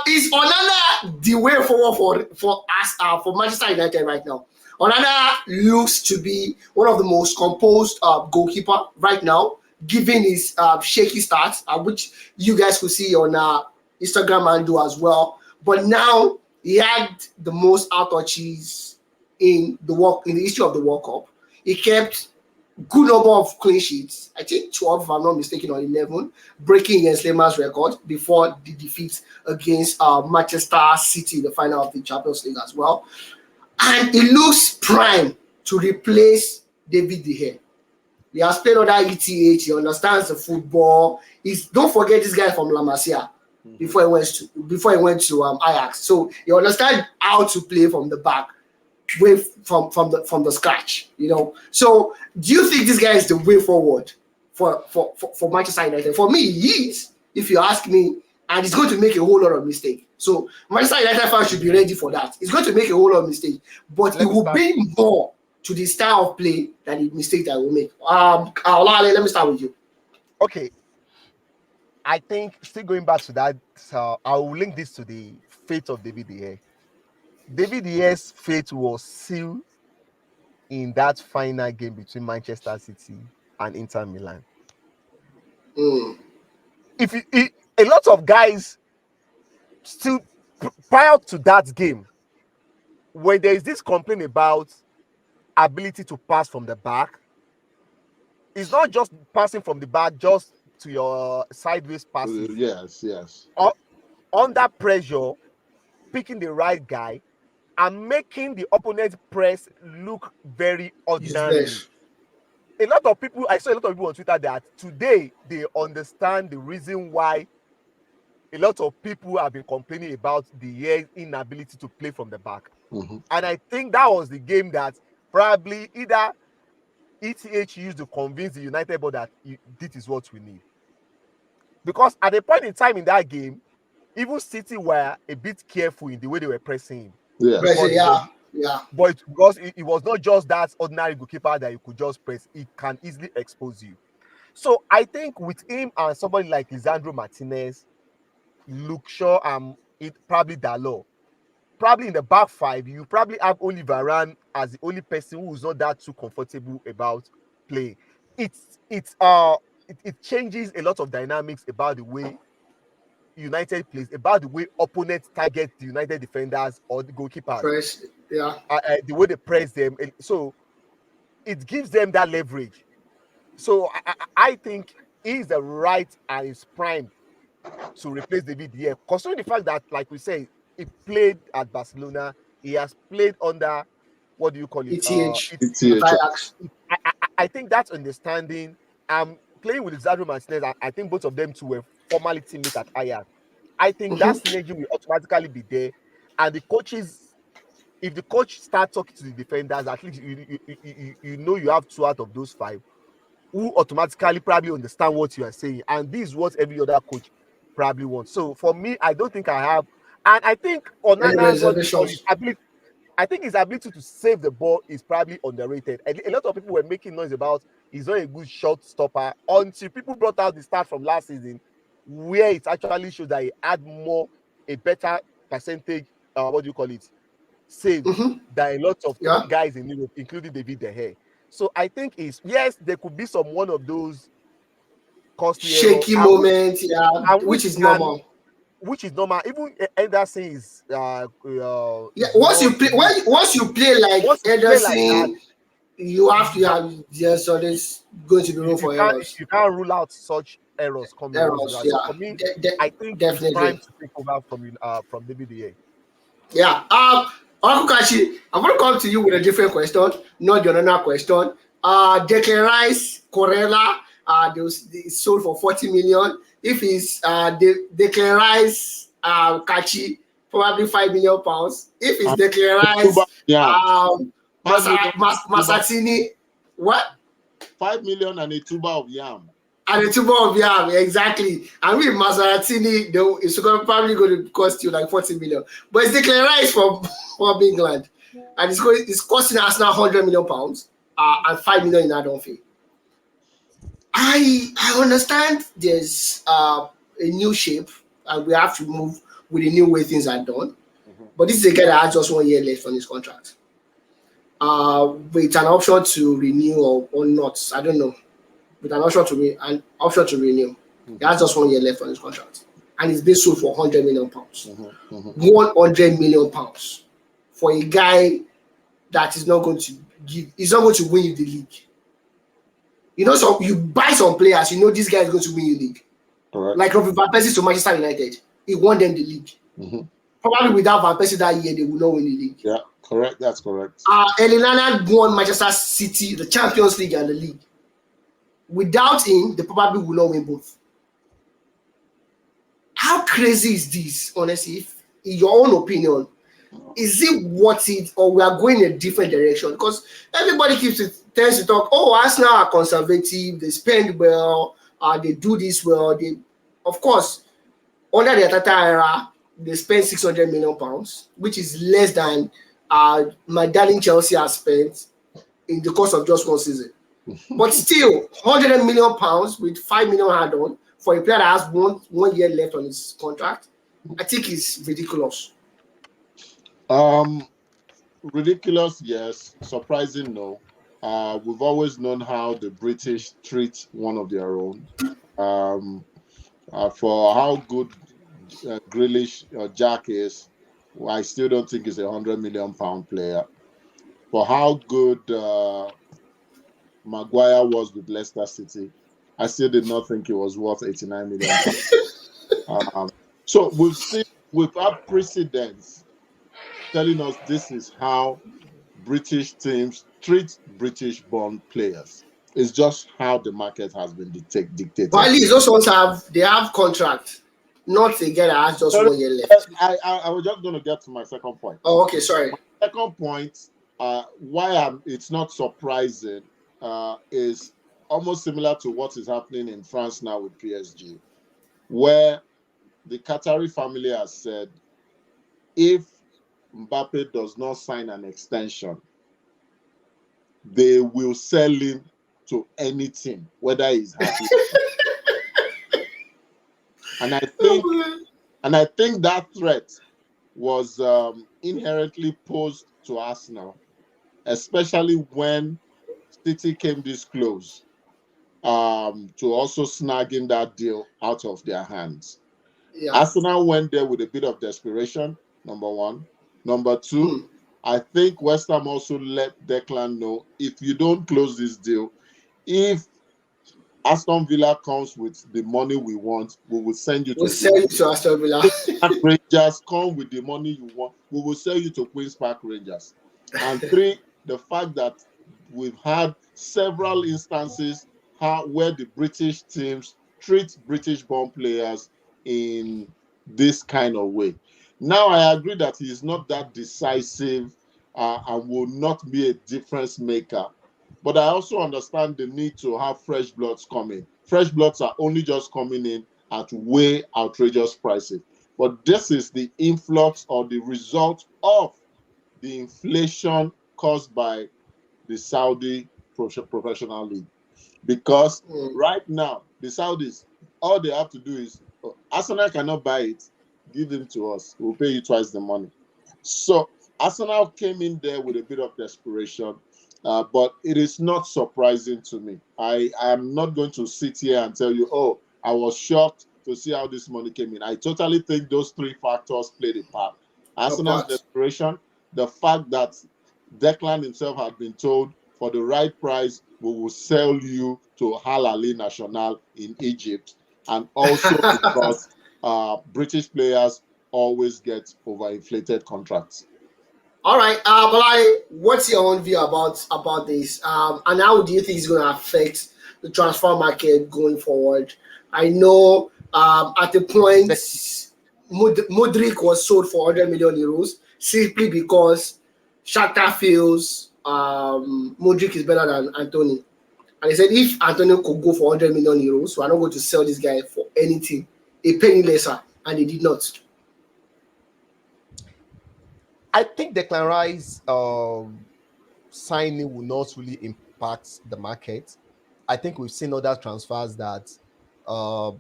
Is Onana the way forward for us for Manchester United right now? Onana looks to be one of the most composed goalkeeper right now, given his shaky start, which you guys could see on Instagram and do as well. But now he had the most out touches in the history of the World Cup. He kept good number of clean sheets. I think 12, if I'm not mistaken, or 11, breaking Jens Lehmann's record before the defeat against Manchester City in the final of the Champions League as well. And he looks prime to replace David De Gea. He has played under ETH. He understands the football. Don't forget this guy from La Masia before he went to Ajax. So he understands how to play from the back. Way from the scratch, So do you think this guy is the way forward for Manchester United? For me, he is, if you ask me, and he's going to make a whole lot of mistakes. So Manchester United fans should be ready for that. He's going to make a whole lot of mistakes, but it will bring more to the style of play than the mistake that will make. Olale, let me start with you. Okay. I think still going back to that, I will link this to the fate of David De Gea. David De Gea's fate was sealed in that final game between Manchester City and Inter Milan. A lot of guys still prior to that game, when there is this complaint about ability to pass from the back. It's not just passing from the back, just to your sideways passes. Yes. Under pressure, picking the right guy and making the opponent press look very ordinary. A lot of people, I saw a lot of people on Twitter that today they understand the reason why a lot of people have been complaining about the inability to play from the back. And I think that was the game that probably either ETH used to convince the United board that this is what we need. Because at a point in time in that game, even City were a bit careful in the way they were pressing him. Yeah. But because it was not just that ordinary goalkeeper that you could just press, it can easily expose you. So I think with him and somebody like Lisandro Martinez, Luke Shaw, it probably Dalot, probably in the back five, you probably have only Varane as the only person who is not that too comfortable about playing. It changes a lot of dynamics about the way United plays, about the way opponents target the United defenders or the goalkeepers. The way they press them. So it gives them that leverage. So I think he's the right and is primed to replace David here, considering the fact that, like we say, he played at Barcelona. He has played under, what do you call it? ETH. I think that's understanding. Playing with Lisandro Martinez, I think both of them two were formerly teammates at Ajax. I think that synergy will automatically be there. And the coaches, if the coach starts talking to the defenders, at least you know you have 2 out of those 5 who automatically probably understand what you are saying. And this is what every other coach probably wants. So for me, I don't think I have. And I think Onana's ability, I think his ability to save the ball is probably underrated. A lot of people were making noise about he's not a good shot stopper until people brought out the stat from last season where it actually shows that he had a better percentage, saves than a lot of guys in Europe, including David De Gea. So I think yes, there could be one of those costly shaky moments, which is normal. Which is normal. Even Ederson is once you play like Ederson, you have to have there's going to be room for errors. You can't rule out such errors coming. So for me, I think definitely it's time to take over from WDA. Yeah. Uncle Kachi, I'm gonna come to you with a different question, not the another question. Declan Rice, Corella, they sold for 40 million. If it's Declan Rice, Kachi, probably £5 million. If it's Declan Rice, Masatini, what? 5 million and a tuber of yam. And a tuber of yam, exactly. And with Masaratini, it's probably going to cost you like 40 million. But it's Declan Rice from England. And it's costing us now £100 million and 5 million in add-on fee. I understand there's a new shape and we have to move with the new way things are done. But this is a guy that has just 1 year left on his contract. With an option to renew or not, I don't know. With an option to renew. He has just 1 year left on his contract. And it's been sold for £100 million. £100 million for a guy that is not going to win you the league. You know, so you buy some players, you know this guy is going to win you the league. Correct. Like Robin Van Persie to Manchester United. He won them the league. Probably without Van Persie that year, they would not win the league. Yeah, correct. That's correct. Elinana won Manchester City, the Champions League and the league. Without him, they probably will not win both. How crazy is this, honestly? If, in your own opinion, is it worth it, or we are going in a different direction? Because everybody tends to talk, Arsenal are conservative, they spend well, they do this well. Of course, under the Arteta era, they spent £600 million, which is less than my darling Chelsea has spent in the course of just 1 season. But still, £100 million with £5 million add-on for a player that has one year left on his contract, I think is ridiculous. Ridiculous, yes. Surprising, no. We've always known how the British treat one of their own. For how good Grealish Jack is, I still don't think he's a £100 million player. for how good Maguire was with Leicester City, I still did not think he was worth 89 million pounds. So we've had precedents telling us this is how British teams treat British-born players. It's just how the market has been But dictated. at least those ones have contract. Not a guy that has just Sorry, 1 year left. I was just going to get to my second point. Oh, okay, sorry. My second point, why it's not surprising, is almost similar to what is happening in France now with PSG, where the Qatari family has said if Mbappe does not sign an extension, they will sell him to any team, whether he's happy. And I think that threat was inherently posed to Arsenal, especially when City came this close to also snagging that deal out of their hands. Yeah. Arsenal went there with a bit of desperation, number one. Number two, Hmm. I think West Ham also let Declan know, if you don't close this deal, if Aston Villa comes with the money we want, we will send you We'll to sell you to Aston Villa. Rangers. Come with the money you want, we will sell you to Queen's Park Rangers. And three, the fact that we've had several instances where the British teams treat British-born players in this kind of way. Now, I agree that he is not that decisive and will not be a difference maker. But I also understand the need to have fresh bloods coming. Fresh bloods are only just coming in at way outrageous prices. But this is the influx or the result of the inflation caused by the Saudi Professional League. Because right now, the Saudis, all they have to do is, Arsenal cannot buy it, give them to us. We'll pay you twice the money. So Arsenal came in there with a bit of desperation, but it is not surprising to me. I am not going to sit here and tell you, oh, I was shocked to see how this money came in. I totally think those three factors played a part. Arsenal's desperation, the fact that Declan himself had been told, for the right price, we will sell you to Al Ahly National in Egypt, and also because British players always get overinflated contracts. All right, what's your own view about this? And how do you think it's going to affect the transfer market going forward? I know at the point Modric was sold for 100 million euros simply because Shakhtar feels Modric is better than Anthony. And he said if Antonio could go for 100 million euros, we're not going to sell this guy for anything, a penny lesser, and they did not. I think Declan Rice signing will not really impact the market. I think we've seen other transfers that are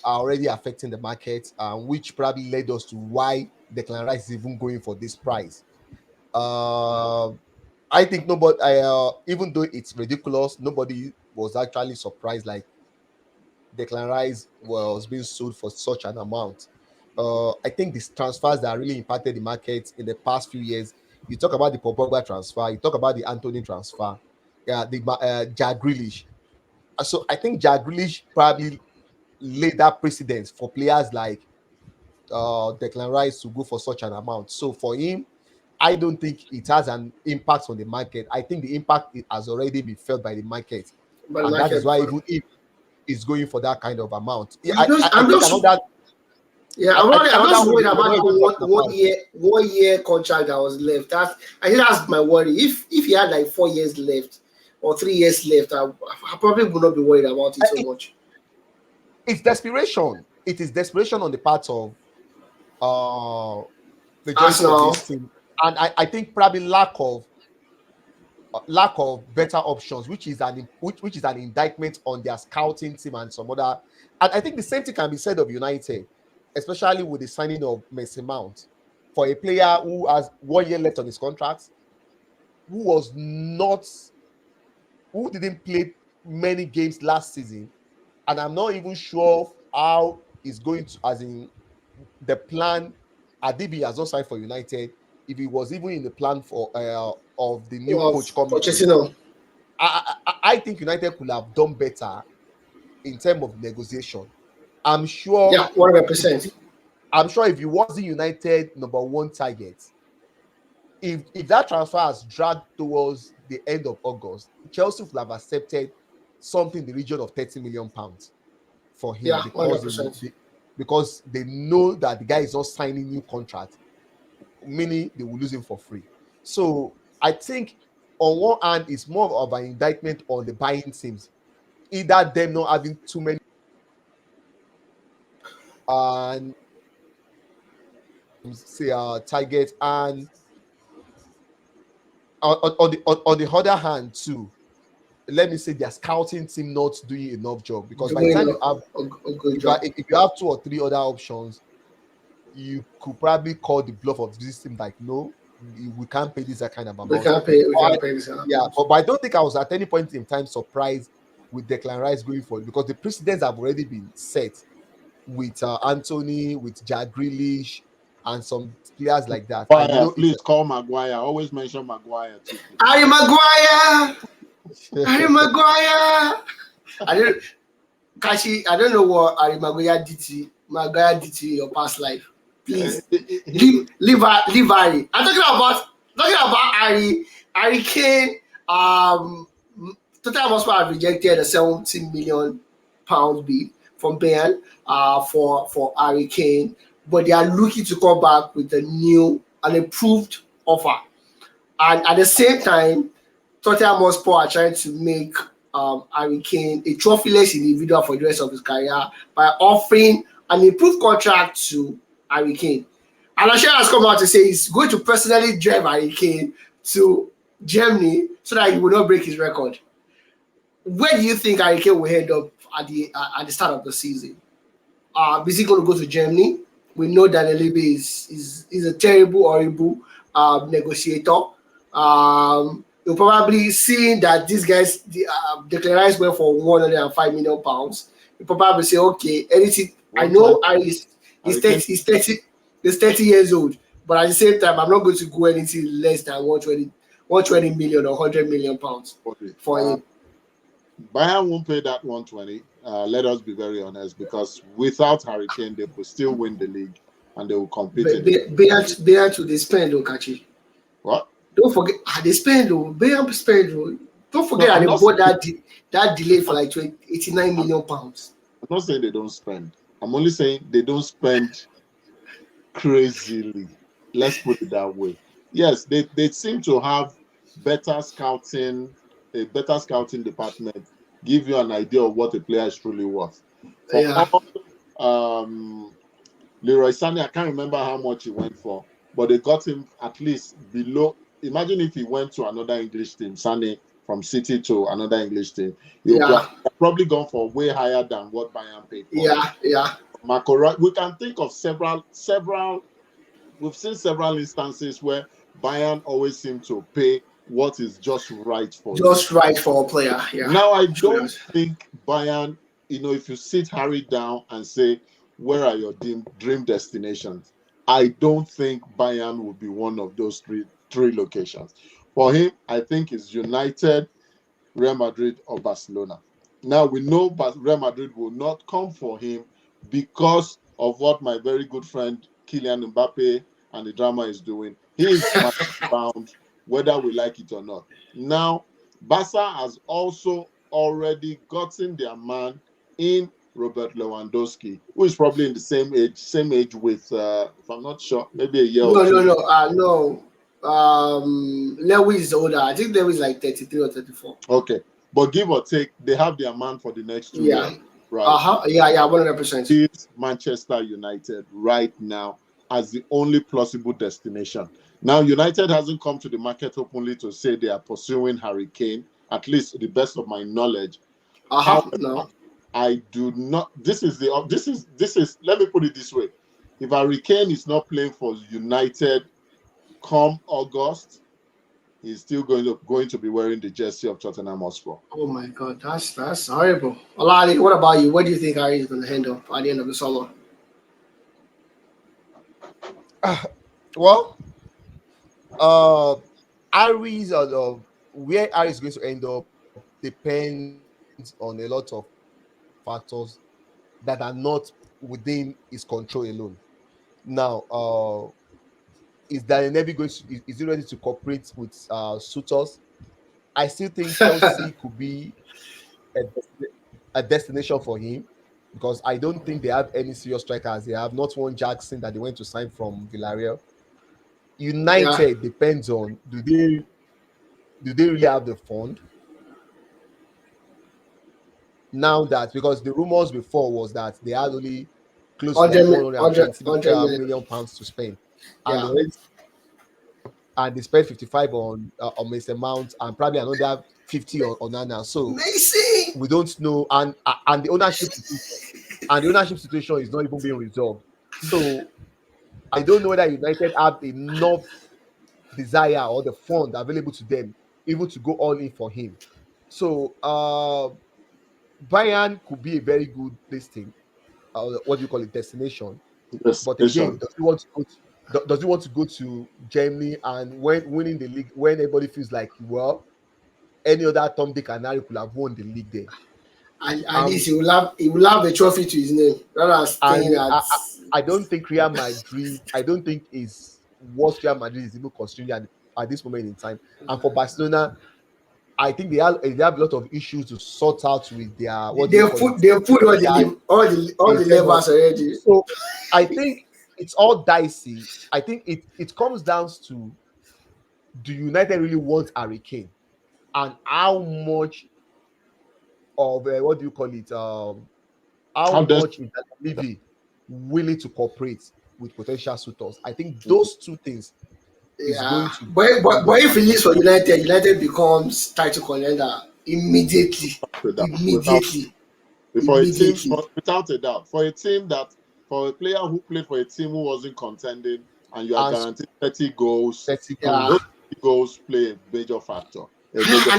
already affecting the market, which probably led us to why Declan Rice is even going for this price. Uh, I think nobody, even though it's ridiculous, nobody was actually surprised like Declan Rice was being sold for such an amount. I think these transfers that really impacted the market in the past few years. You talk about the Pogba transfer, you talk about the Anthony transfer, yeah, the Jack Grealish. So I think Jack Grealish probably laid that precedence for players like Declan Rice to go for such an amount. So for him, I don't think it has an impact on the market. I think the impact has already been felt by the market, But the and that is market, why even if is going for that kind of amount. I I'm think just another yeah, I think I'm another just one worried we're about not that even talking about. 1 year contract that was left. I think that's my worry. If he had like 4 years left or 3 years left, I probably would not be worried about it so much. It's desperation. It is desperation on the part of uh majority of Arsenal, this team, and I think probably lack of better options, which is an indictment on their scouting team and some other. And I think the same thing can be said of United, especially with the signing of Mason Mount for a player who has 1 year left on his contract, who was not, who didn't play many games last season, and I'm not even sure how he's going to, as in the plan. Adibi has not signed for United. If he was even in the plan for of the new coach coming in. Pochettino. I think United could have done better in terms of negotiation. I'm sure. Yeah, 100%. I'm sure if it wasn't United number one target, if that transfer has dragged towards the end of August, Chelsea would have accepted something in the region of £30 million for him Yeah, 100%. because they know that the guy is not signing new contract, meaning they will lose him for free. So I think on one hand, it's more of an indictment on the buying teams, either them not having too many and say target, and on the other hand too, let me say their scouting team not doing enough job, because by the Doing time you have a good job. if you have two or three other options, you could probably call the bluff of this team like, no, we can't pay this kind of We amount. can't pay. We But can't pay this. yeah, but I don't think I was at any point in time surprised with Declan Rice going for it, because the precedents have already been set with Anthony, with Jack Grealish, and some players like that. And Maguire, please call Maguire. Always mention Maguire too. Harry Maguire. Harry Maguire. I don't, Kashi, I don't know what Harry Maguire did to your past life. Please leave Harry. I'm talking about Harry Kane. Tottenham Hotspur have rejected a £17 million bid from Bayern for Harry Kane, but they are looking to come back with an improved offer. And at the same time, Tottenham Hotspur are trying to make Harry Kane a trophyless individual for the rest of his career by offering an improved contract to Harry Kane. And Asher has come out to say he's going to personally drive Harry Kane to Germany so that he will not break his record. Where do you think Harry Kane will end up at the start of the season? Is he going to go to Germany? We know that Elebe is a terrible, horrible negotiator. You'll probably see that these guys Declan Rice went for £105 million. You probably say, okay, anything. I know he's 30 years old, but at the same time, I'm not going to go anything less than 120 million or £100 million for him. Bayern won't pay that 120. Let us be very honest, because without Harry Kane, they will still win the league and they will compete. Bayern to they spend, Okachi. What? Don't forget, they spend, Bayern spend. Don't forget, they bought that delay for like £89 million. I'm not saying they don't spend. I'm only saying they don't spend crazily. Let's put it that way. Yes, they seem to have a better scouting department, give you an idea of what a player is truly worth. Leroy Sané, I can't remember how much he went for, but they got him at least below. Imagine if he went to another English team, Sané, from City to another English team, he would have probably gone for way higher than what Bayern paid for. Marco Reus, we can think of several. We've seen several instances where Bayern always seem to pay what is just right for a player. Yeah. Now I don't think Bayern, if you sit Harry down and say, where are your dream destinations? I don't think Bayern will be one of those three locations. For him, I think it's United, Real Madrid, or Barcelona. Now we know Real Madrid will not come for him because of what my very good friend Kylian Mbappe and the drama is doing. He is bound, whether we like it or not. Now, Barca has also already gotten their man in Robert Lewandowski, who is probably in the same age with, if I'm not sure, maybe a year or two. No. Lewis is older. I think Lewis is like 33 or 34. Okay. But give or take, they have their man for the next 2 years. Right. 100%. It's Manchester United right now as the only plausible destination. Now, United hasn't come to the market openly to say they are pursuing Harry Kane, at least to the best of my knowledge. No. I do not. This is. Let me put it this way: if Harry Kane is not playing for United come August, he's still going to be wearing the jersey of Tottenham Hotspur. Oh my God, that's horrible. Olali, what about you? Where do you think Harry is going to end up at the end of the summer? Harry's where Harry is going to end up depends on a lot of factors that are not within his control alone. Now, is Daniel going to is he ready to cooperate with suitors? I still think Chelsea could be a, a destination for him because I don't think they have any serious strikers. They have not one Jackson that they went to sign from Villarreal. Yeah. United depends on do they really have the fund now that because the rumors before was that they had only close to like 120 million. million pounds to spend, and they Yeah. already and they spent 55 on Mason Mount and probably another 50 on Nana. So Amazing. we don't know, and the ownership situation is not even being resolved. So I don't know whether United have enough desire or the fund available to them even to go all in for him. So Bayern could be a very good this thing. What do you call it? Destination. But again, Destination. does he want to go to Germany and when winning the league when everybody feels like well any other Tom Dick and Harry could have won the league there. And at Um least he will have a trophy to his name rather than staying and at. I don't think Real Madrid I don't think is what Real Madrid is even considering at this moment in time. And for Barcelona, I think they have a lot of issues to sort out with their what do you They've call put it? they've put With all the their all the internal. levers already. So I think it's all dicey. I think it comes down to do United really want Harry Kane and how much of what do you call it? How How does much is that Levy willing to cooperate with potential suitors? I think those two things is Yeah, going to but determine if he factor. leaves for United, United becomes title contender immediately, without immediately, for a team immediately. without a doubt for a team that for a player who played for a team who wasn't contending and you are And guaranteed 30 goals, 30 Yeah, goals. those 30 goals play a major factor. A and major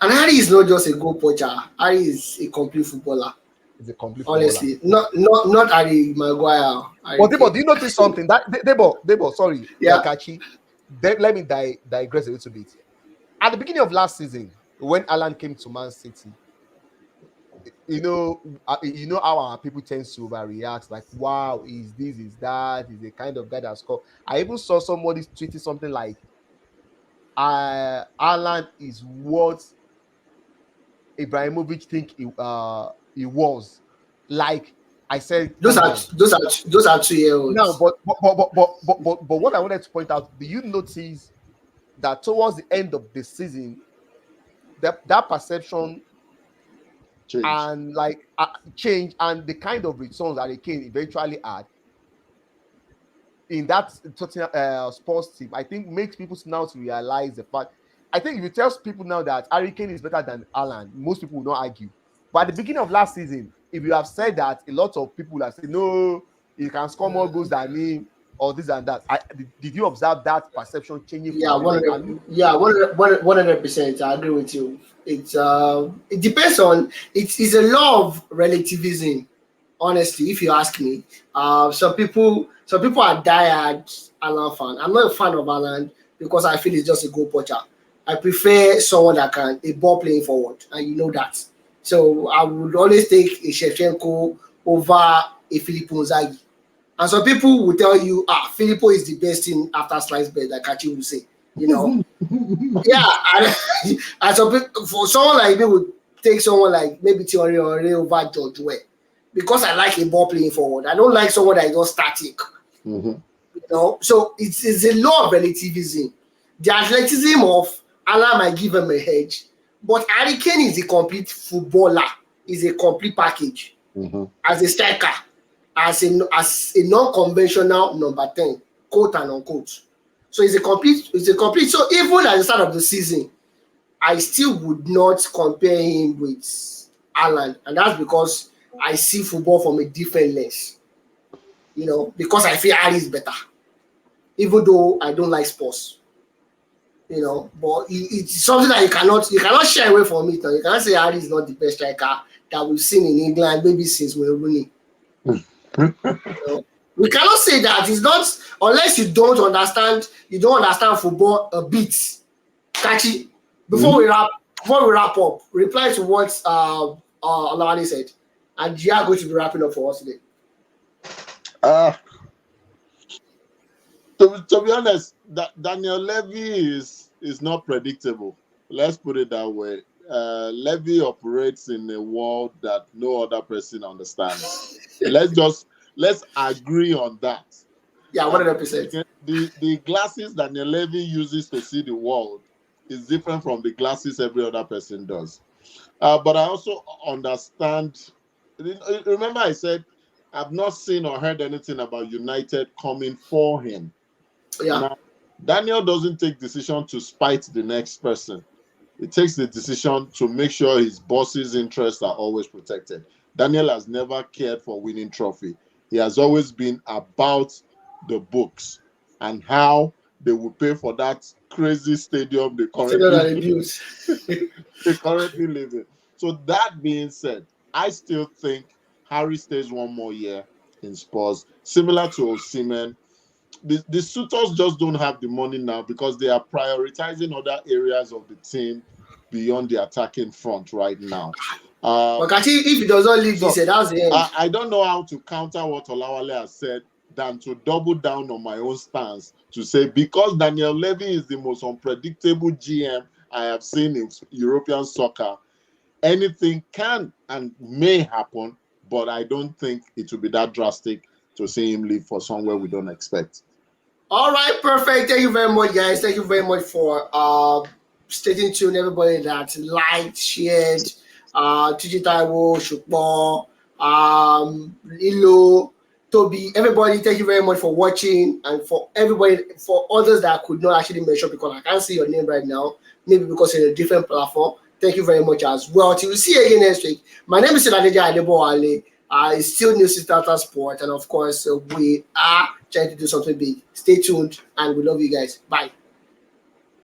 Harry is not just a goal poacher. Harry is a complete footballer. Is a complete footballer. Honestly, not Harry Maguire, Harry But Debo, Kane. do you notice something? That Debo, sorry, Yeah, Kachi. Let me digress a little bit. At the beginning of last season, when Alan came to Man City, you know how our people tend to overreact, like, wow, is this, is that, is the kind of guy that score. I even saw somebody tweeting something like, Alan is what Ibrahimovic think he was. Like I said, those come are on. those are 2 year Now, olds. but what I wanted to point out, do you notice that towards the end of the season, that perception change. and like change and the kind of returns that they can eventually add in that Tottenham sports team, I think makes people now to realize the fact. I think if you tell people now that Harry Kane is better than Alan, most people will not argue. But at the beginning of last season, if you have said that, a lot of people have said, no, he can score more goals than him, or this and that. Did you observe that perception changing for Yeah, Harry one Kane? hundred. Yeah, 100%. I agree with you. It depends on it's a law of relativism. Honestly, if you ask me, some people are diehard Alan fan. I'm not a fan of Alan because I feel he's just a goal poacher. I prefer someone that can a ball playing forward, and you know that. So I would always take a Shevchenko over a Filippo Inzaghi. And some people will tell you, Filippo is the best thing after sliced bread, like Kachi will say. You know, yeah, and some people, for someone like me, would take someone like maybe Thierry Henry over George Weah because I like a ball playing forward. I don't like someone that is just static. Mhm. So it's a law of relativism. The athleticism of Allah might give him a edge, but Harry Kane is a complete footballer. Is a complete package Mhm. as a striker, as a non-conventional number 10, quote and unquote. So it's a complete. So even at the start of the season, I still would not compare him with Alan, and that's because I see football from a different lens. Because I feel Harry is better, even though I don't like sports. But it's something that you cannot shy away from it. Now. You cannot say Harry is not the best striker that we've seen in England maybe since Wayne Rooney. We cannot say that. It's not unless you don't understand football a bit. Kachi, before we wrap up, reply to what Alani said, and you are going to be wrapping up for us today. To be honest, Daniel Levy is not predictable. Let's put it that way. Levy operates in a world that no other person understands. Let's agree on that. Yeah, 100%. The glasses Daniel Levy uses to see the world is different from the glasses every other person does. But I also understand. Remember, I said I've not seen or heard anything about United coming for him. Yeah. Now, Daniel doesn't take decision to spite the next person. He takes the decision to make sure his boss's interests are always protected. Daniel has never cared for winning trophy. He has always been about the books and how they will pay for that crazy stadium they currently live in. So that being said, I still think Harry stays one more year in Spurs, similar to Osimhen. The suitors just don't have the money now because they are prioritizing other areas of the team beyond the attacking front right now. But Kachi, if he does not leave this, that's the end. I don't know how to counter what Olawale has said than to double down on my own stance to say because Daniel Levy is the most unpredictable GM I have seen in European soccer, anything can and may happen, but I don't think it will be that drastic to see him leave for somewhere we don't expect. All right, perfect. Thank you very much, guys. Thank you very much for staying tuned. Everybody that liked, shared, Tuji Taiwo, Shukbo, Lilo, Toby, everybody. Thank you very much for watching, and for everybody, for others that I could not actually mention because I can't see your name right now, maybe because it's a different platform. Thank you very much as well. Till we see you again next week. My name is Siladeja Adeboale. It's still New Starter Sport, and of course, we are trying to do something big. Stay tuned, and we love you guys. Bye.